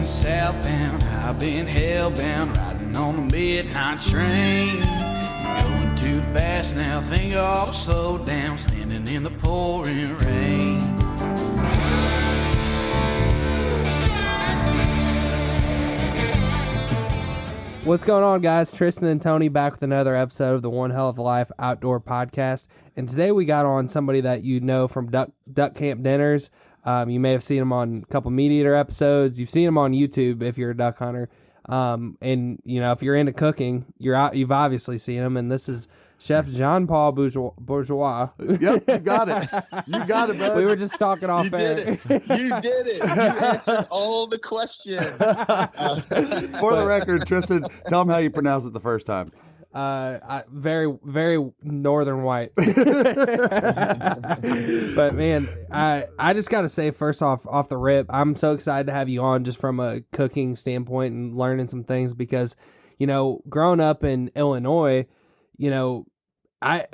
been southbound, I've been hellbound, riding on the midnight train. Going too fast now, think I'll slow down, standing in the pouring rain. What's going on, guys? Tristan and Tony back with another episode of the One Hell of a Life Outdoor Podcast. And today we got on somebody that you know from Duck Camp Dinners. You may have seen him on a couple Meat Eater episodes. You've seen him on YouTube if you're a duck hunter. And, you know, if you're into cooking, you've obviously seen him. And this is Chef Jean-Paul Bourgeois. Yep, you got it. You got it, bud. We were just talking off air. You did it. You answered all the questions. For the record, Tristan, tell them how you pronounce it the first time. Very, very northern white. But man, I just got to say, first off the rip, I'm so excited to have you on just from a cooking standpoint and learning some things because, you know, growing up in Illinois, you know,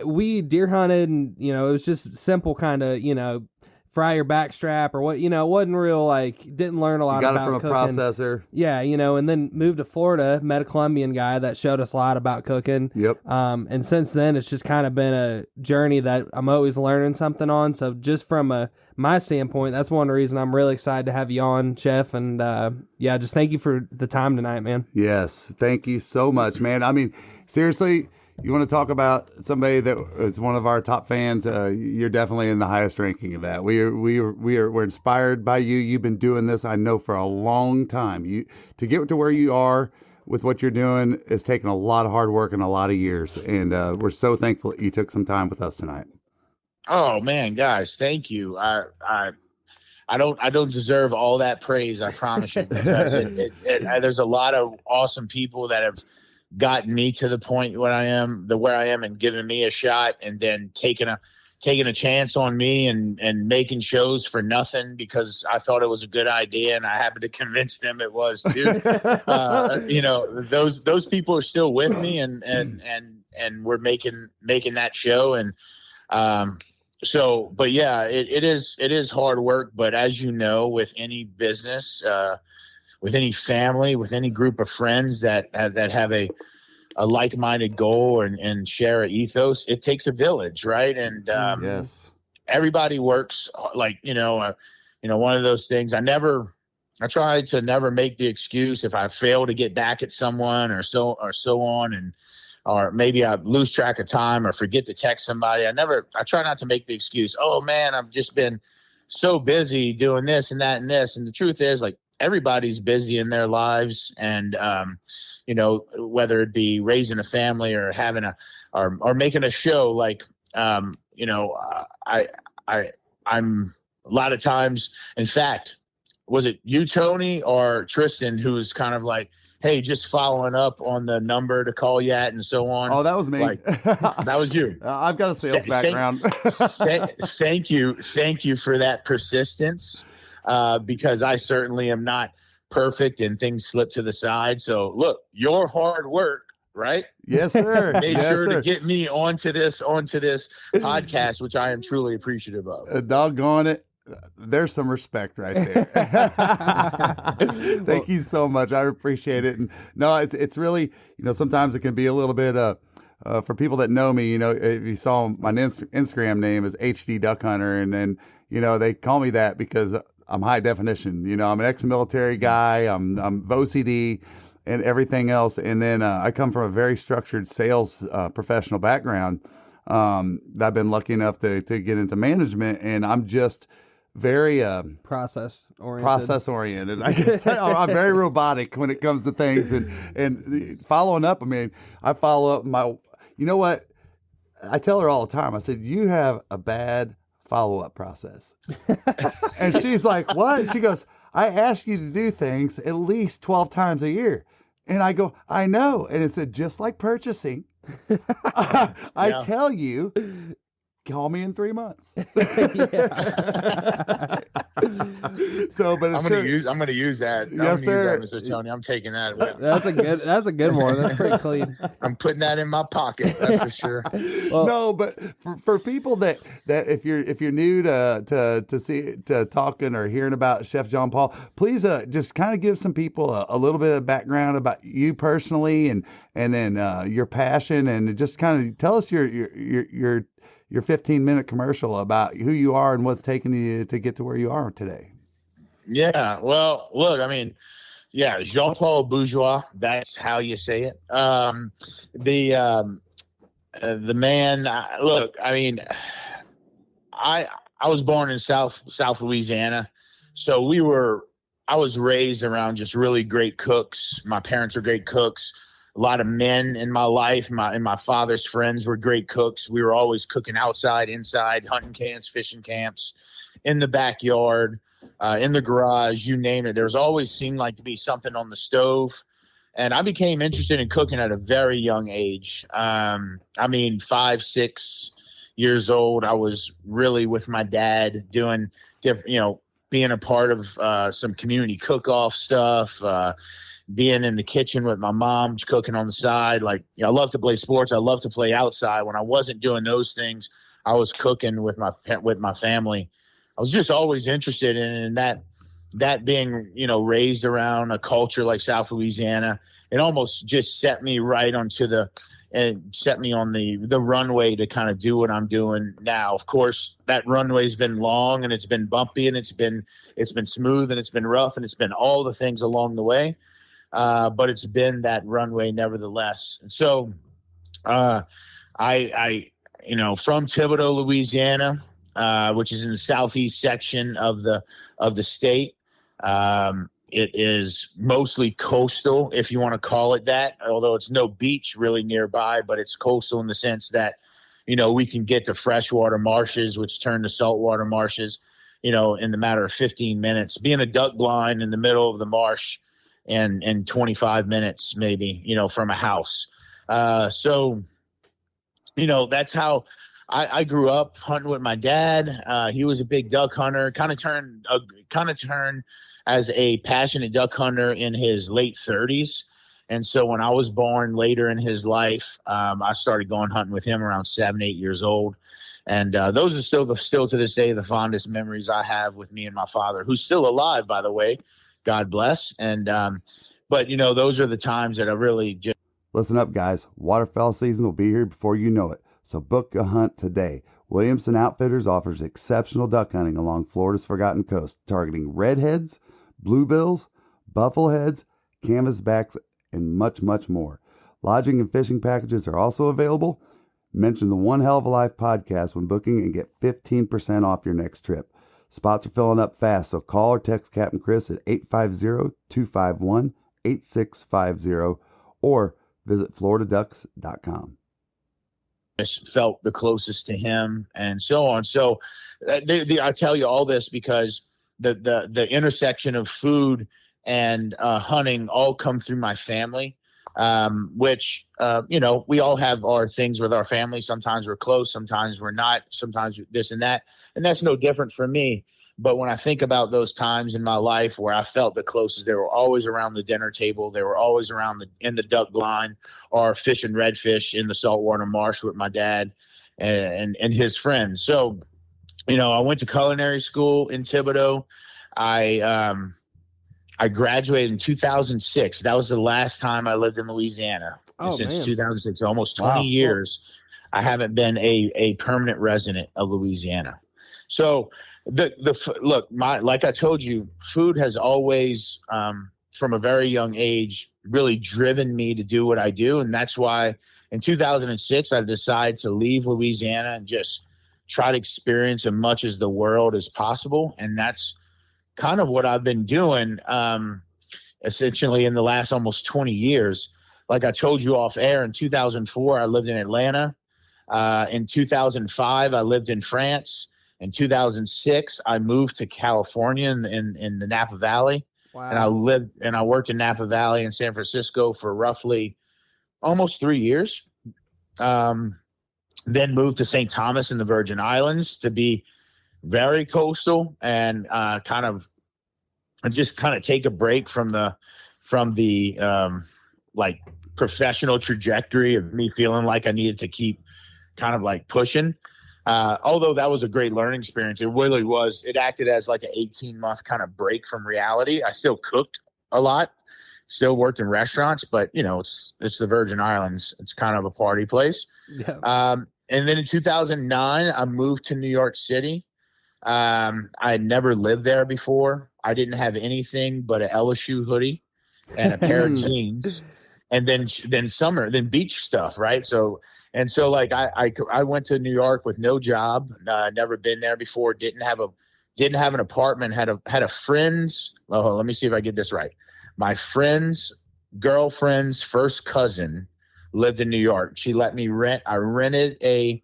we deer hunted and, you know, it was just simple kind of, you know, fry your backstrap or what, you know, it wasn't real, like, didn't learn a lot about cooking. You got it from a processor. Yeah, you know, and then moved to Florida, met a Colombian guy that showed us a lot about cooking. Yep. And since then, it's just kind of been a journey that I'm always learning something on. So just from my standpoint, that's one reason I'm really excited to have you on, Chef. And yeah, just thank you for the time tonight, man. Yes, thank you so much, man. I mean, seriously, you want to talk about somebody that is one of our top fans? You're definitely in the highest ranking of that. We're inspired by you. You've been doing this, I know, for a long time. To get to where you are with what you're doing has taken a lot of hard work and a lot of years. And we're so thankful that you took some time with us tonight. Oh man, guys, thank you. I don't deserve all that praise. I promise you. Because there's a lot of awesome people that have gotten me to the point where I am, and given me a shot, and then taking a chance on me and making shows for nothing because I thought it was a good idea, and I happened to convince them it was too. You know, those people are still with me, and we're making that show, and so. But yeah, it is hard work. But as you know, with any business, with any family, with any group of friends that have a like-minded goal and share an ethos, it takes a village, right? And yes, everybody works like, you know, one of those things. I try to never make the excuse if I fail to get back at someone or so on, or maybe I lose track of time or forget to text somebody. I try not to make the excuse, oh man, I've just been so busy doing this and that and this. And the truth is, like, everybody's busy in their lives, and you know, whether it be raising a family or having or making a show, like you know, I'm a lot of times, in fact, was it you, Tony, or Tristan, who's kind of like, hey, just following up on the number to call you at and so on? Oh, that was me. Like, that was you. I've got a sales background. Thank you for that persistence. Because I certainly am not perfect and things slip to the side. So look, your hard work, right? Yes, sir. Made sure to get me onto this podcast, which I am truly appreciative of. Doggone it. There's some respect right there. Thank you so much. I appreciate it. And no, it's really, you know, sometimes it can be a little bit, for people that know me, you know, if you saw my Instagram name is HD Duck Hunter, and then, you know, they call me that because I'm high definition. You know, I'm an ex-military guy. I'm OCD and everything else. And then I come from a very structured sales professional background. I've been lucky enough to get into management, and I'm just very process oriented. I guess I'm very robotic when it comes to things, and following up. I mean, I follow up you know what? I tell her all the time. I said, you have a bad follow-up process. And she's like, what? She goes, I ask you to do things at least 12 times a year. And I go, I know. And it said, just like purchasing, I tell you, call me in 3 months. Yeah. So, but I'm gonna use that. Yes, sir. Use that, Mr. Tony. I'm taking that with me. That's a good one. That's pretty clean. I'm putting that in my pocket. That's for sure. Well, No, but for people that if you're new to talking or hearing about Chef Jean-Paul, please just kind of give some people a little bit of background about you personally, and then your passion, and just kind of tell us your 15-minute commercial about who you are and what's taken you to get to where you are today. Yeah. Well, look, I mean, yeah, Jean-Paul Bourgeois. That's how you say it. The man. Look, I mean, I was born in South Louisiana, so I was raised around just really great cooks. My parents are great cooks. A lot of men in my life. My father's friends were great cooks. We were always cooking outside, inside, hunting camps, fishing camps, in the backyard, in the garage, you name it. There's always seemed like to be something on the stove. And I became interested in cooking at a very young age. I mean, 5, 6 years old, I was really with my dad doing different, being a part of some community cook-off stuff, being in the kitchen with my mom, cooking on the side. Like, I love to play sports. I love to play outside. When I wasn't doing those things, I was cooking with my family. I was just always interested in that being, raised around a culture like South Louisiana. It almost just set me right set me on the runway to kind of do what I'm doing now. Of course, that runway's been long, and it's been bumpy, and it's been smooth, and it's been rough, and it's been all the things along the way. But it's been that runway nevertheless. And so, I from Thibodaux, Louisiana, which is in the southeast section of the state. It is mostly coastal, if you want to call it that, although it's no beach really nearby, but it's coastal in the sense that, we can get to freshwater marshes, which turn to saltwater marshes, in the matter of 15 minutes. Being a duck blind in the middle of the marsh in 25 minutes, maybe, from a house. So, that's how I grew up hunting with my dad. He was a big duck hunter, kind of turned as a passionate duck hunter in his late 30s. And so when I was born later in his life, I started going hunting with him around 7, 8 years old. And those are still to this day the fondest memories I have with me and my father, who's still alive, by the way. God bless. And but those are the times that I really just Listen up, guys. Waterfowl season will be here before you know it. So book a hunt today. Williamson Outfitters offers exceptional duck hunting along Florida's Forgotten Coast, targeting redheads, bluebills, buffleheads, canvasbacks, and much, much more. Lodging and fishing packages are also available. Mention the One Hell of a Life podcast when booking and get 15% off your next trip. Spots are filling up fast, so call or text Captain Chris at 850-251-8650 or visit floridaducks.com. felt the closest to him and so on. So I tell you all this because the intersection of food and hunting all come through my family, which, we all have our things with our family. Sometimes we're close, sometimes we're not, sometimes this and that. And that's no different for me. But when I think about those times in my life where I felt the closest, they were always around the dinner table. They were always in the duck blind or fishing redfish in the saltwater marsh with my dad and his friends. So, I went to culinary school in Thibodaux. I graduated in 2006. That was the last time I lived in Louisiana. Since 2006, almost 20 years. I haven't been a permanent resident of Louisiana. So like I told you, food has always, from a very young age, really driven me to do what I do. And that's why in 2006, I decided to leave Louisiana and just try to experience as much as the world as possible. And that's kind of what I've been doing, essentially in the last almost 20 years. Like I told you off air, in 2004, I lived in Atlanta. In 2005, I lived in France. In 2006, I moved to California in the Napa Valley. Wow. And I worked in Napa Valley in San Francisco for roughly almost 3 years. Then moved to St. Thomas in the Virgin Islands to be very coastal and just kind of take a break from the like professional trajectory of me feeling like I needed to keep kind of like pushing. Although that was a great learning experience, it really was. It acted as like an 18-month kind of break from reality. I still cooked a lot, still worked in restaurants, but you know, it's the Virgin Islands. It's kind of a party place. Yeah. And then in 2009, I moved to New York City. I had never lived there before. I didn't have anything but an LSU hoodie and a pair of jeans, and then beach stuff, right? So like I went to New York with no job, never been there before, didn't have an apartment, had a friend's. Oh, let me see if I get this right. My friend's girlfriend's first cousin lived in New York. She let me rent. I rented a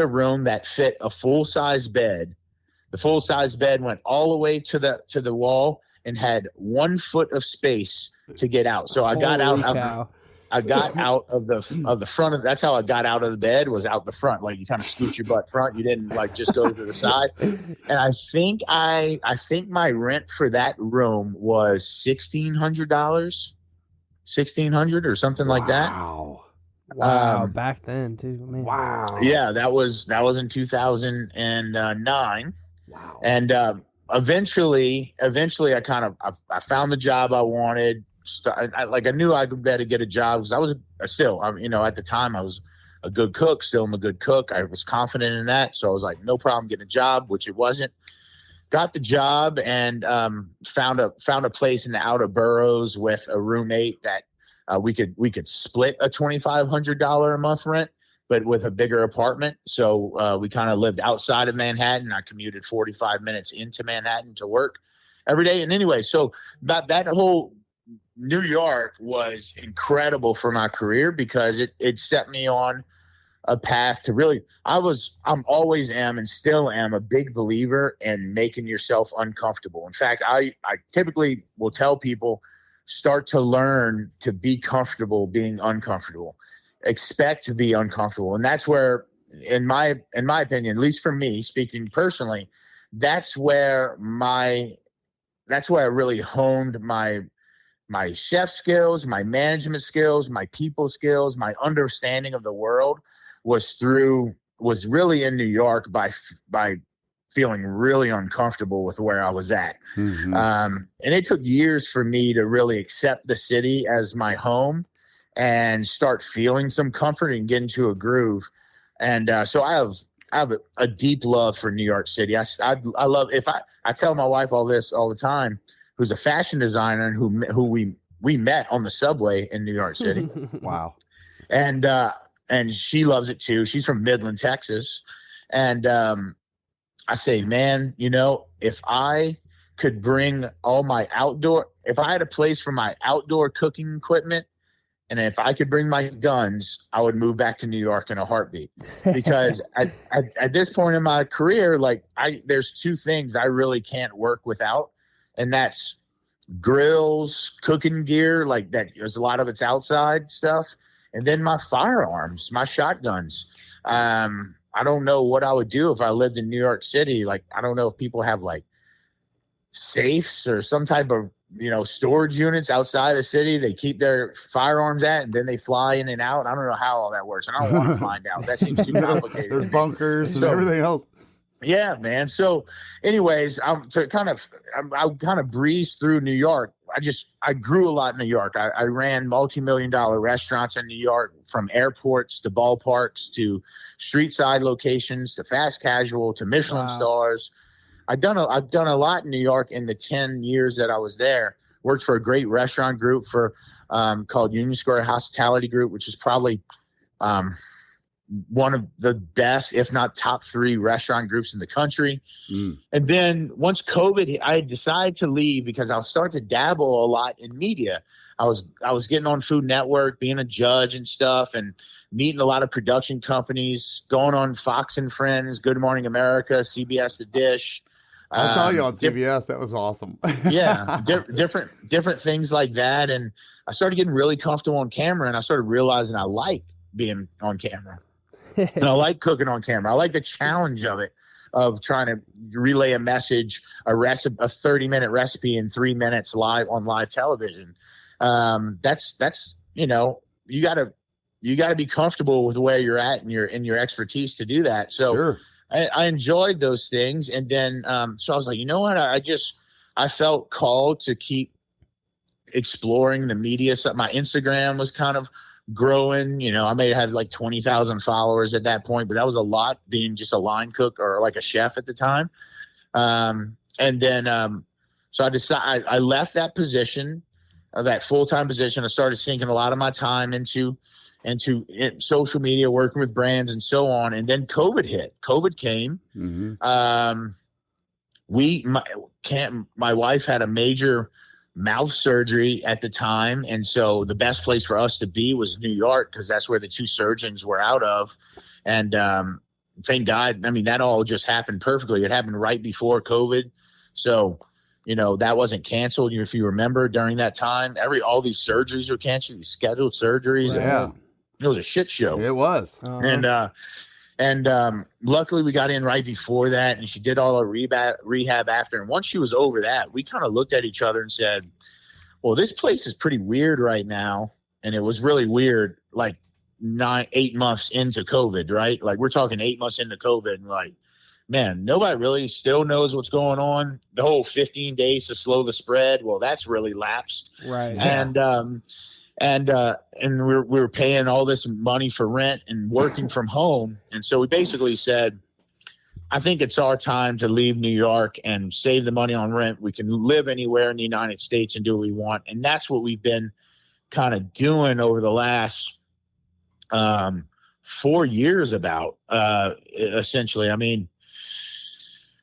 room that fit a full-size bed. The full-size bed went all the way to the wall and had 1 foot of space to get out. So I got out. I got out of the front of. That's how I got out of the bed, was out the front. Like you kind of scoot your butt front. You didn't like just go to the side. And I think my rent for that room was $1,600, $1,600 or something like that. Wow, back then too, man. Wow. Yeah, that was in 2009. Wow. And eventually I found the job I wanted. I knew I could better get a job because I was at the time I was a good cook, still am a good cook. I was confident in that. So I was like, no problem getting a job, which it wasn't. Got the job and found a place in the outer boroughs with a roommate that we could split a $2,500 a month rent, but with a bigger apartment. So we kind of lived outside of Manhattan. I commuted 45 minutes into Manhattan to work every day. And anyway, so that whole New York was incredible for my career because it set me on a path to really, I'm always am and still am a big believer in making yourself uncomfortable. In fact, I typically will tell people, start to learn to be comfortable being uncomfortable. Expect to be uncomfortable. And that's where, in my opinion, at least for me, speaking personally, that's where I really honed my chef skills, my management skills, my people skills, my understanding of the world was really in New York by feeling really uncomfortable with where I was at. Mm-hmm. And it took years for me to really accept the city as my home and start feeling some comfort and get into a groove. And so I have a deep love for New York City. I love, I tell my wife all this all the time, who's a fashion designer and who we met on the subway in New York City. Wow. And she loves it too. She's from Midland, Texas. And I say, man, if I could bring if I had a place for my outdoor cooking equipment, and if I could bring my guns, I would move back to New York in a heartbeat. Because at this point in my career, there's two things I really can't work without, and that's grills, cooking gear, like that. There's a lot of it's outside stuff, and then my firearms, my shotguns. I don't know what I would do if I lived in New York City. Like, I don't know if people have like safes or some type of, storage units outside the city they keep their firearms at, and then they fly in and out. I don't know how all that works, and I don't want to find out. That seems too complicated. There's bunkers and everything else. Yeah, man. So anyways, I kind of breezed through New York. I grew a lot in New York. I ran multi-million-dollar restaurants in New York, from airports to ballparks to street side locations to fast casual to Michelin stars. I've done a lot in New York in the 10 years that I was there. Worked for a great restaurant group called Union Square Hospitality Group, which is probably one of the best, if not top 3 restaurant groups in the country. Mm. And then once COVID, I decided to leave because I was starting to dabble a lot in media. I was getting on Food Network, being a judge and stuff, and meeting a lot of production companies, going on Fox and Friends, Good Morning America, CBS The Dish. I saw you on CBS. That was awesome. Yeah, different things like that. And I started getting really comfortable on camera, and I started realizing I like being on camera. And I like cooking on camera. I like the challenge of it, of trying to relay a message, a 30-minute recipe in 3 minutes live on live television. That's you gotta be comfortable with where you're at and your expertise to do that. So Sure. I enjoyed those things. And then, so I was like, you know what? I felt called to keep exploring the media. So my Instagram was kind of growing. I may have had like 20,000 followers at that point, but that was a lot, being just a line cook or like a chef at the time. And then, so I decided, I left that position, that full-time position. I started sinking a lot of my time into social media, working with brands and so on. And then COVID hit. COVID came. Mm-hmm. My wife had a major mouth surgery at the time. And so the best place for us to be was New York, because that's where the two surgeons were out of. And thank God, I mean, that all just happened perfectly. It happened right before COVID. So, that wasn't canceled. If you remember, during that time, all these surgeries were canceled, these scheduled surgeries. Yeah. It was a shit show. It was. And luckily we got in right before that, and she did all her rehab after. And once she was over that, we kind of looked at each other and said, well, this place is pretty weird right now. And it was really weird, like 8 months into COVID, right? Like, we're talking 8 months into COVID, and like, man, nobody really still knows what's going on. The whole 15 days to slow the spread, well, that's really lapsed. Right. And we were paying all this money for rent and working from home. And so we basically said, I think it's our time to leave New York and save the money on rent. We can live anywhere in the United States and do what we want. And that's what we've been kind of doing over the last 4 years essentially. I mean,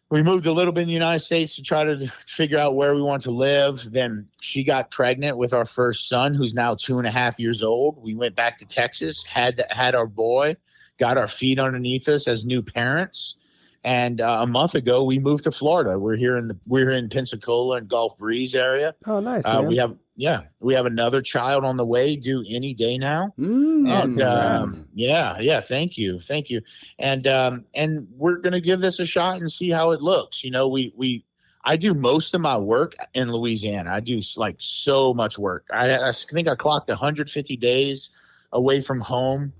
we moved a little bit in the United States to try to figure out where we want to live. Then she got pregnant with our first son, who's now 2.5 years old. We went back to Texas, had our boy, got our feet underneath us as new parents. And a month ago, we moved to Florida. We're here in Pensacola and Gulf Breeze area. Oh, nice. Man. We have another child on the way, due any day now. And thank you. And we're gonna give this a shot and see how it looks. I do most of my work in Louisiana. I do like so much work. I think I clocked 150 days away from home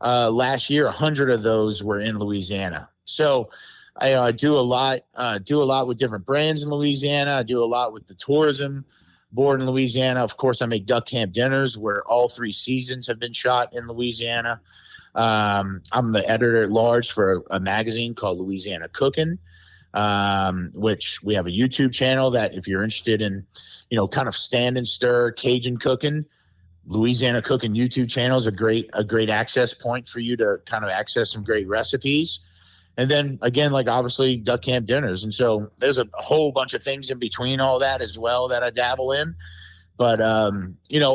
last year. 100 of those were in Louisiana. So I do a lot with different brands in Louisiana. I do a lot with the tourism board in Louisiana. Of course, I make duck camp dinners where all 3 seasons have been shot in Louisiana. I'm the editor at large for a magazine called Louisiana Cookin, which we have a YouTube channel that if you're interested in, kind of stand and stir Cajun cooking, Louisiana Cookin YouTube channel is a great access point for you to kind of access some great recipes. And then again, like obviously duck camp dinners. And so there's a whole bunch of things in between all that as well that I dabble in. But,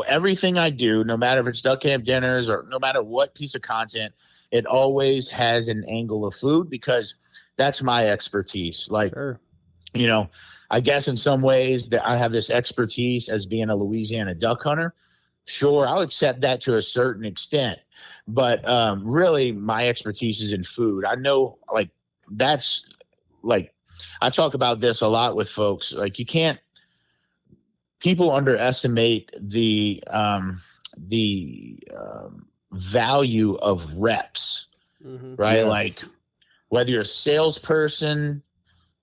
everything I do, no matter if it's duck camp dinners or no matter what piece of content, it always has an angle of food, because that's my expertise. Like, Sure. I guess in some ways that I have this expertise as being a Louisiana duck hunter. Sure, I'll accept that to a certain extent. But really, my expertise is in food. I know, like, that's like, I talk about this a lot with folks. Like, people underestimate the value of reps, right? Yes. Like, whether you're a salesperson,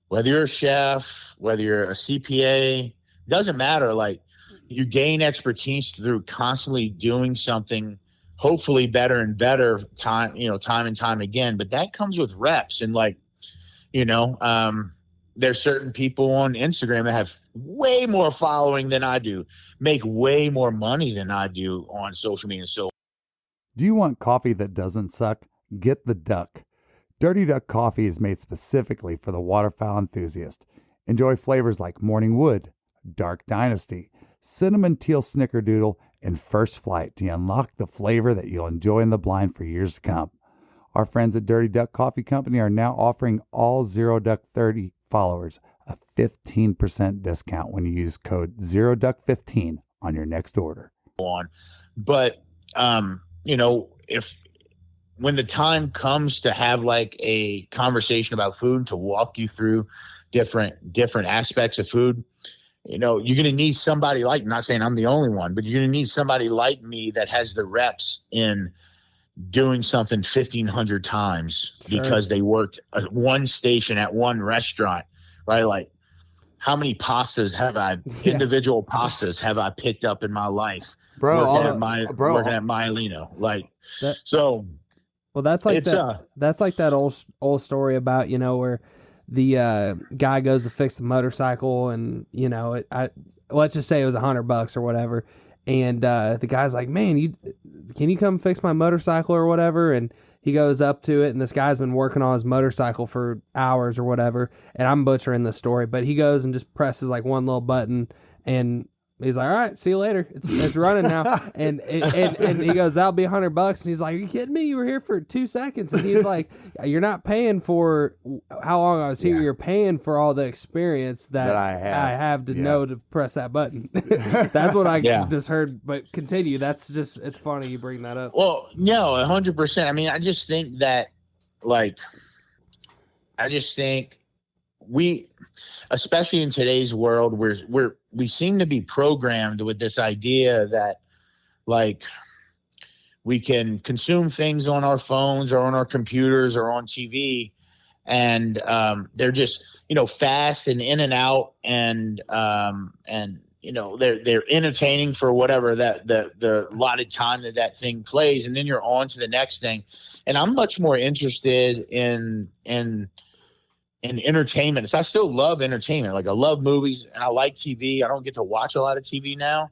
whether you're a chef, whether you're a CPA, doesn't matter. Like, you gain expertise through constantly doing something, hopefully better and better time and time again. But that comes with reps. And like, there's certain people on Instagram that have way more following than I do, make way more money than I do on social media. So, Do you want coffee that doesn't suck? Get the Duck. Dirty Duck coffee is made specifically for the waterfowl enthusiast. Enjoy flavors like Morning Wood, Dark Dynasty, Cinnamon Teal Snickerdoodle, and First Flight to unlock the flavor that you'll enjoy in the blind for years to come. Our friends at Dirty Duck Coffee Company are now offering all Zero Duck 30 followers a 15% discount when you use code ZeroDuck15 on your next order. but if when the time comes to have like a conversation about food, to walk you through different aspects of food, you're going to need somebody like, I'm not saying I'm the only one, but you're going to need somebody like me that has the reps in doing something 1,500 times because they worked at one station at one restaurant, right? Like, how many pastas have individual pastas have I picked up in my life? Bro, working at Maialino. Like, That, so. Well, that's like that old story about, where the guy goes to fix the motorcycle, and let's just say it was $100 or whatever, and the guy's like, man, can you come fix my motorcycle or whatever? And he goes up to it, and this guy's been working on his motorcycle for hours or whatever, and I'm butchering the story, but he goes and just presses like one little button, and he's like, all right, see you later. It's running now. And he goes, that'll be $100. And he's like, are you kidding me? You were here for 2 seconds. And he's like, you're not paying for how long I was here. You're paying for all the experience that I have to know to press that button. That's what I just heard. But continue. That's just, it's funny you bring that up. Well, no, 100%. I mean, I just think that, like, we, especially in today's world, we seem to be programmed with this idea that, like, we can consume things on our phones or on our computers or on TV, and they're just fast and in and out, and they're entertaining for whatever that the allotted time that thing plays, and then you're on to the next thing. And I'm much more interested in entertainment. So I still love entertainment. Like, I love movies and I like TV. I don't get to watch a lot of TV now,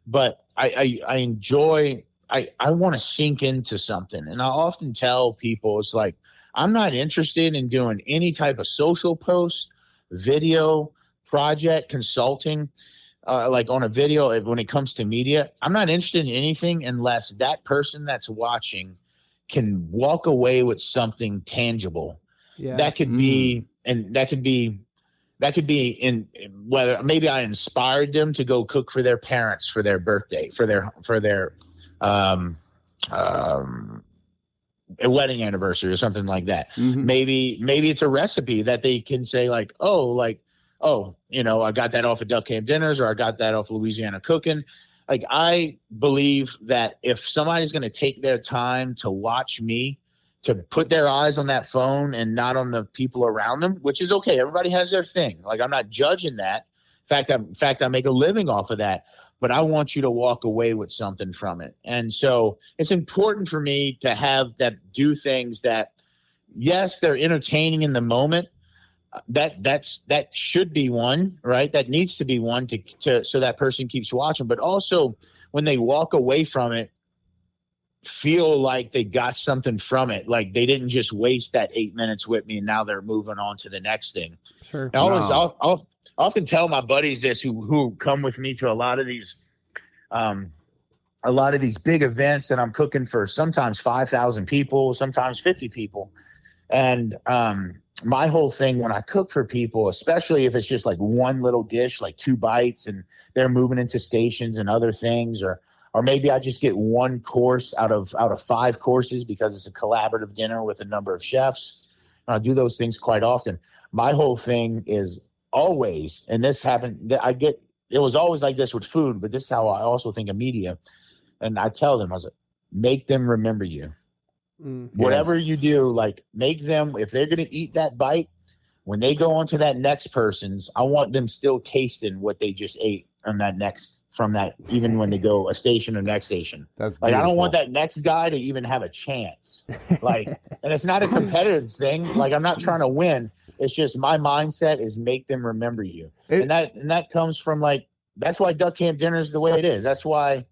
but I enjoy, I want to sink into something. And I often tell people, it's like, I'm not interested in doing any type of social post, video, project, consulting, like on a video. When it comes to media, I'm not interested in anything unless that person that's watching can walk away with something tangible. Yeah. That could be, and that could be in whether maybe I inspired them to go cook for their parents for their birthday, for their a wedding anniversary or something like that. Mm-hmm. Maybe it's a recipe that they can say like, I got that off of Duck Camp Dinners, or I got that off Louisiana Cookin. Like, I believe that if somebody's going to take their time to watch me, to put their eyes on that phone and not on the people around them, which is okay. Everybody has their thing. Like, I'm not judging that. In fact, I make a living off of that, but I want you to walk away with something from it. And so it's important for me to have that, do things that, yes, they're entertaining in the moment. That should be one, right? That needs to be one to so that person keeps watching, but also when they walk away from it, feel like they got something from it. Like, they didn't just waste that 8 minutes with me and now they're moving on to the next thing. Sure. I'll often tell my buddies this who come with me to a lot of these big events that I'm cooking for, sometimes 5,000 people, sometimes 50 people. And my whole thing when I cook for people, especially if it's just like one little dish, like 2 bites, and they're moving into stations and other things, or maybe I just get one course out of 5 courses because it's a collaborative dinner with a number of chefs. And I do those things quite often. My whole thing is always, and this happened, it was always like this with food, but this is how I also think of media. And I tell them, I was like, make them remember you. Whatever you do, like, make them, if they're going to eat that bite, when they go on to that next person's, I want them still tasting what they just ate on that next, from that, even when they go a station or next station. That's like, I don't want that next guy to even have a chance. Like, and it's not a competitive thing. Like, I'm not trying to win. It's just my mindset is make them remember you. And that comes from, like, that's why Duck Camp Dinner is the way it is. That's why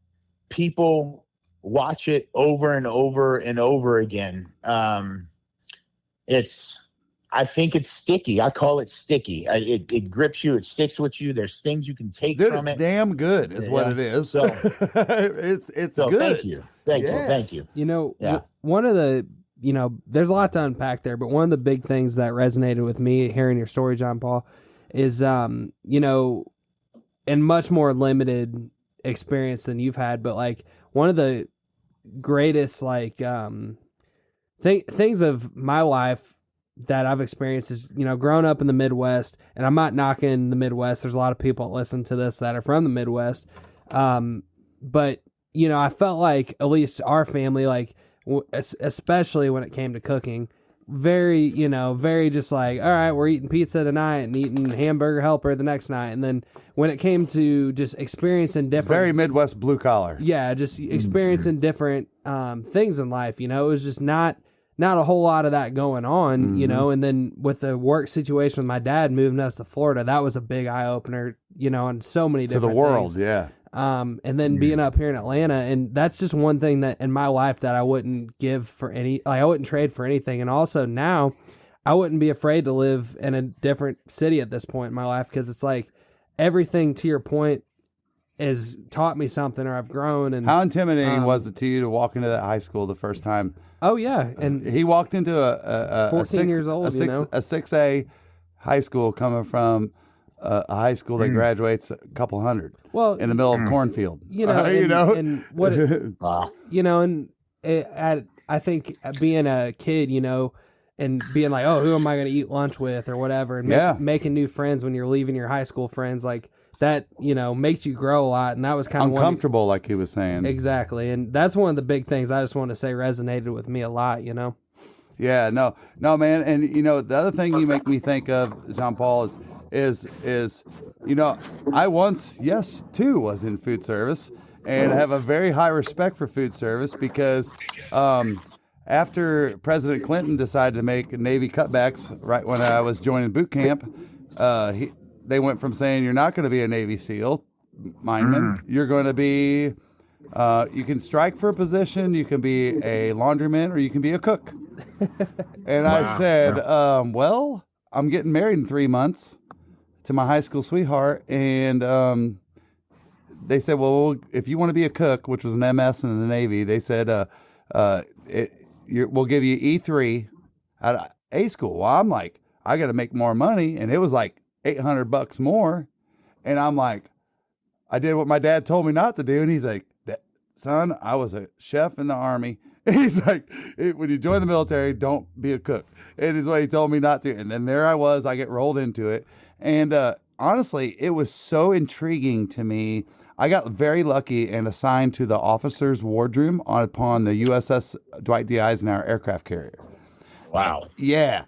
people watch it over and over and over again. I think it's sticky. I call it sticky. It grips you. It sticks with you. There's things you can take from it. It's damn good is what it is. So it's so good. Thank you. One of the, there's a lot to unpack there, but one of the big things that resonated with me hearing your story, Jean-Paul, is, and much more limited experience than you've had, but like one of the greatest, like, things of my life that I've experienced is, growing up in the Midwest, and I'm not knocking the Midwest. There's a lot of people that listen to this that are from the Midwest. But, I felt like at least our family, like, especially when it came to cooking, very, very just like, all right, we're eating pizza tonight and eating hamburger helper the next night. And then when it came to just experiencing different, very Midwest blue collar. Yeah. Just experiencing different, things in life, it was just not a whole lot of that going on, and then with the work situation with my dad moving us to Florida, that was a big eye opener, on so many different to the world. things. Yeah. And then being up here in Atlanta, and that's just one thing that in my life that I wouldn't give for I wouldn't trade for anything. And also now I wouldn't be afraid to live in a different city at this point in my life, because it's like everything, to your point, has taught me something, or I've grown. And how intimidating was it to you to walk into that high school the first time? Oh yeah. And he walked into a 14 years old, a 6A high school, coming from a high school that graduates a couple hundred. Well, in the middle of cornfield, and what, and I think being a kid, and being like, oh, who am I going to eat lunch with or whatever, and making new friends when you're leaving your high school friends, like that, makes you grow a lot. And that was kind of uncomfortable, like he was saying. Exactly. And that's one of the big things I just want to say resonated with me a lot, Yeah, no, man. And, the other thing you make me think of, Jean-Paul, is I once, too, was in food service, and I have a very high respect for food service, because after President Clinton decided to make Navy cutbacks right when I was joining boot camp, they went from saying you're not going to be a Navy SEAL mineman, you're going to be, you can strike for a position, you can be a laundryman, or you can be a cook. And I said, well, I'm getting married in 3 months to my high school sweetheart, and they said, well, if you want to be a cook, which was an MS in the Navy, they said, we'll give you E3 at A school. Well, I'm like, I got to make more money, and it was like $800 more, and I'm like, I did what my dad told me not to do, and he's like, son, I was a chef in the Army. He's like, when you join the military, don't be a cook. And is what he told me not to. And then there I was, I get rolled into it. And honestly, it was so intriguing to me. I got very lucky and assigned to the officer's wardroom upon the USS Dwight D. Eisenhower aircraft carrier. Wow. Yeah.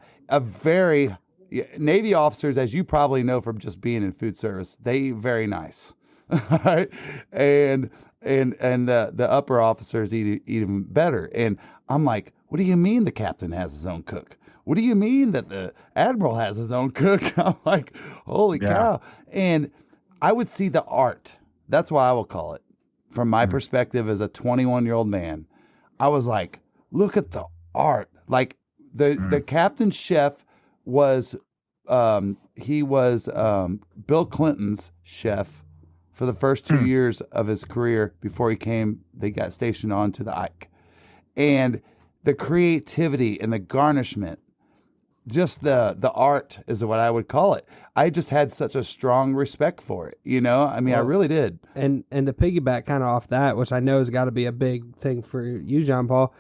Navy officers, as you probably know from just being in food service, they very nice. Right? And the upper officers eat even better. And I'm like, what do you mean the captain has his own cook? What do you mean that the admiral has his own cook? I'm like, holy cow. And I would see the art. That's what I will call it. From my perspective as a 21-year-old man, I was like, look at the art. Like the captain chef was, he was Bill Clinton's chef for the first 2 years of his career before they got stationed on to the Ike. And the creativity and the garnishment, just the art is what I would call it. I just had such a strong respect for it, I mean, I really did. And to piggyback kind of off that, which I know has got to be a big thing for you, Jean-Paul,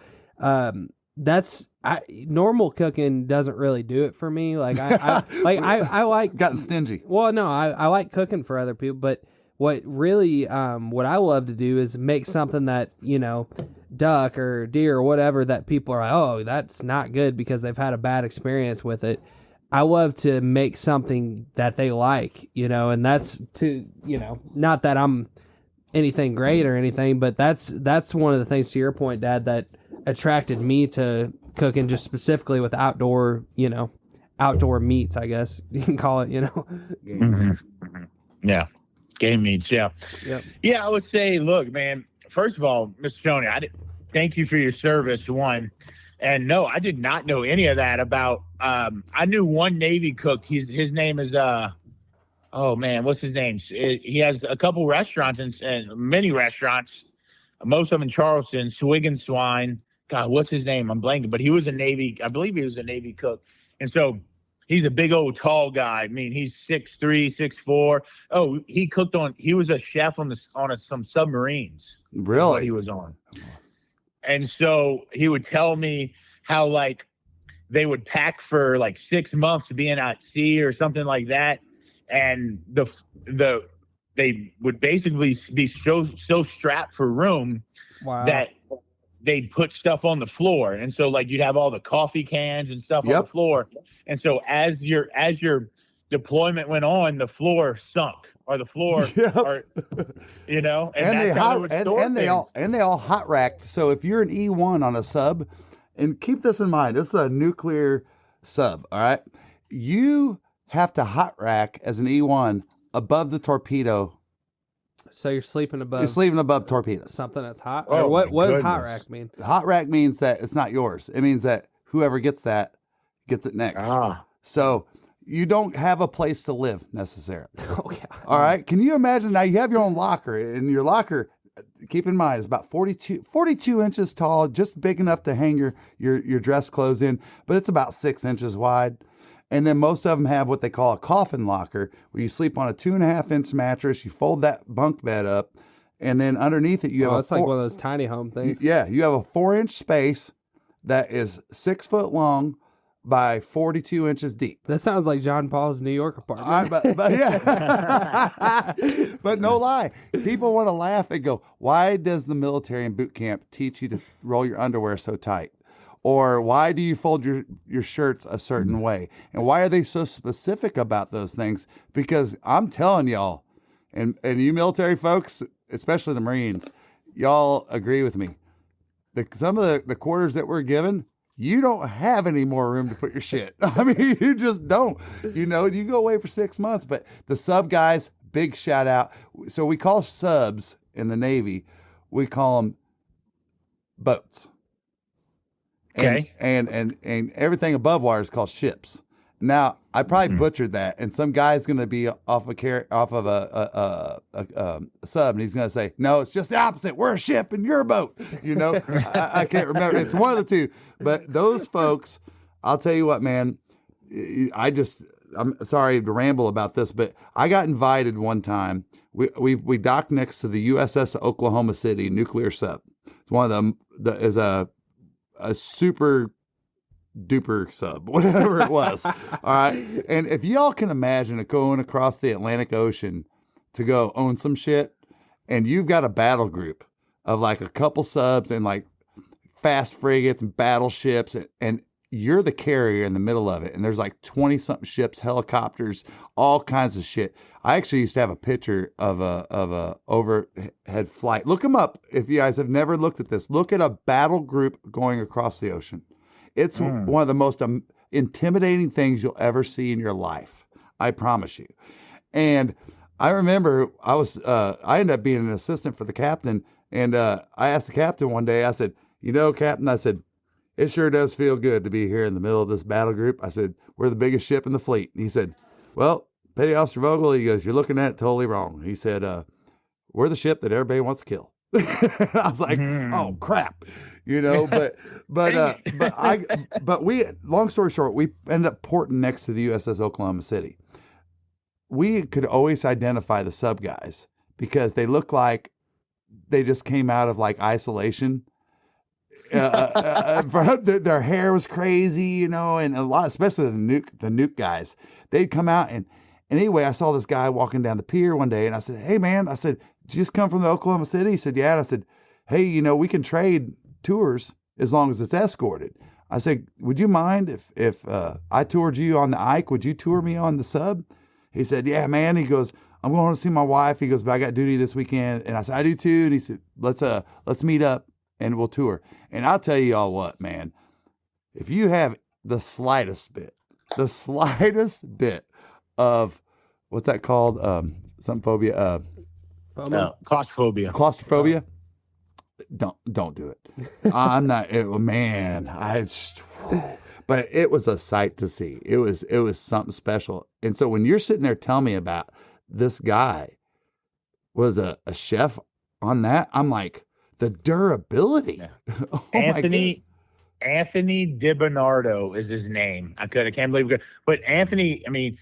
normal cooking doesn't really do it for me. Like I like gotten stingy. Well, no, I like cooking for other people, but what really, what I love to do is make something that, duck or deer or whatever that people are like, oh, that's not good because they've had a bad experience with it. I love to make something that they like, and that's to, not that I'm anything great or anything, but that's one of the things, to your point, Dad, that attracted me to cooking, just specifically with outdoor meats, I guess you can call it, Yeah. Game meats, yeah. Yep. Yeah, I would say, look, man, first of all, Mr. Tony, thank you for your service, one. And no, I did not know any of that about, I knew one Navy cook. His name is, oh man, what's his name? He has a couple restaurants and many restaurants, most of them in Charleston, Swig and Swine. God, what's his name? I'm blanking, but I believe he was a Navy cook. And so he's a big old tall guy. I mean, he's 6'3", 6'4". Oh, he was a chef on some submarines. Really? What he was on. And so he would tell me, how like they would pack for like 6 months being at sea or something like that, and they would basically be so strapped for room that they'd put stuff on the floor. And so like you'd have all the coffee cans and stuff on the floor. And so as your deployment went on, the floor sunk, or the floor, or, you know, and they all hot racked. So if you're an E1 on a sub, and keep this in mind, this is a nuclear sub, all right? You have to hot rack as an E1 above the torpedo. So you're sleeping above. You're sleeping above torpedoes. Something that's hot. Oh, or what does hot rack mean? Hot rack means that it's not yours. It means that whoever gets that gets it next. So you don't have a place to live necessarily. Oh yeah. All right. Can you imagine now you have your own locker, and your locker, keep in mind, is about 42 inches tall, just big enough to hang your dress clothes in, but it's about 6 inches wide. And then most of them have what they call a coffin locker, where you sleep on a 2.5-inch mattress. You fold that bunk bed up, and then underneath it you have it's like one of those tiny home things. You have a 4-inch space that is 6 foot long by 42 inches deep. That sounds like John Paul's New York apartment. But yeah, but no lie, people want to laugh and go, "Why does the military and boot camp teach you to roll your underwear so tight?" Or why do you fold your shirts a certain way? And why are they so specific about those things? Because I'm telling y'all, and you military folks, especially the Marines, y'all agree with me. Some of the quarters that we're given, you don't have any more room to put your shit. I mean, you just don't. You know, you go away for 6 months. But the sub guys, big shout out. So we call subs in the Navy, we call them boats. Okay. And everything above water is called ships. Now, I probably butchered that, and some guy's going to be off of a sub, and he's going to say, "No, it's just the opposite. We're a ship and you're a boat." You know, I can't remember. It's one of the two. But those folks, I'll tell you what, man. I'm sorry to ramble about this, but I got invited one time. We docked next to the USS Oklahoma City nuclear sub. It's one of them that is a super duper sub, whatever it was. All right. And if y'all can imagine going across the Atlantic Ocean to go own some shit, and you've got a battle group of like a couple subs and like fast frigates and battleships, and you're the carrier in the middle of it, and there's like 20 something ships, helicopters, all kinds of shit. I actually used to have a picture of a overhead flight. Look them up if you guys have never looked at this. Look at a battle group going across the ocean. It's one of the most intimidating things you'll ever see in your life. I promise you. And I remember I ended up being an assistant for the captain, and I asked the captain one day, I said, "You know, Captain," I said, "it sure does feel good to be here in the middle of this battle group." I said, "We're the biggest ship in the fleet." And he said, "Well, Petty Officer Vogel," he goes, "you're looking at it totally wrong." He said, "We're the ship that everybody wants to kill." I was like, "Oh crap," you know. But we, long story short, we ended up porting next to the USS Oklahoma City. We could always identify the sub guys because they look like they just came out of like isolation. Their hair was crazy, you know, and a lot, especially the nuke guys. They'd come out and anyway, I saw this guy walking down the pier one day, and I said, "Hey man," I said, "Did you just come from the Oklahoma City?" He said, "Yeah." And I said, "Hey, you know, we can trade tours as long as it's escorted." I said, "Would you mind if I toured you on the Ike? Would you tour me on the sub?" He said, "Yeah, man." He goes, "I'm going to see my wife." He goes, "But I got duty this weekend." And I said, "I do too." And he said, let's meet up and we'll tour." And I'll tell you all what, man, if you have the slightest bit of what's that called? Some phobia, claustrophobia. Don't do it. I'm not, man, but it was a sight to see. It was something special. And so when you're sitting there telling me about this guy was a chef on that, I'm like, the durability. Yeah. Oh Anthony DiBernardo is his name. I can't believe it. But Anthony, I mean,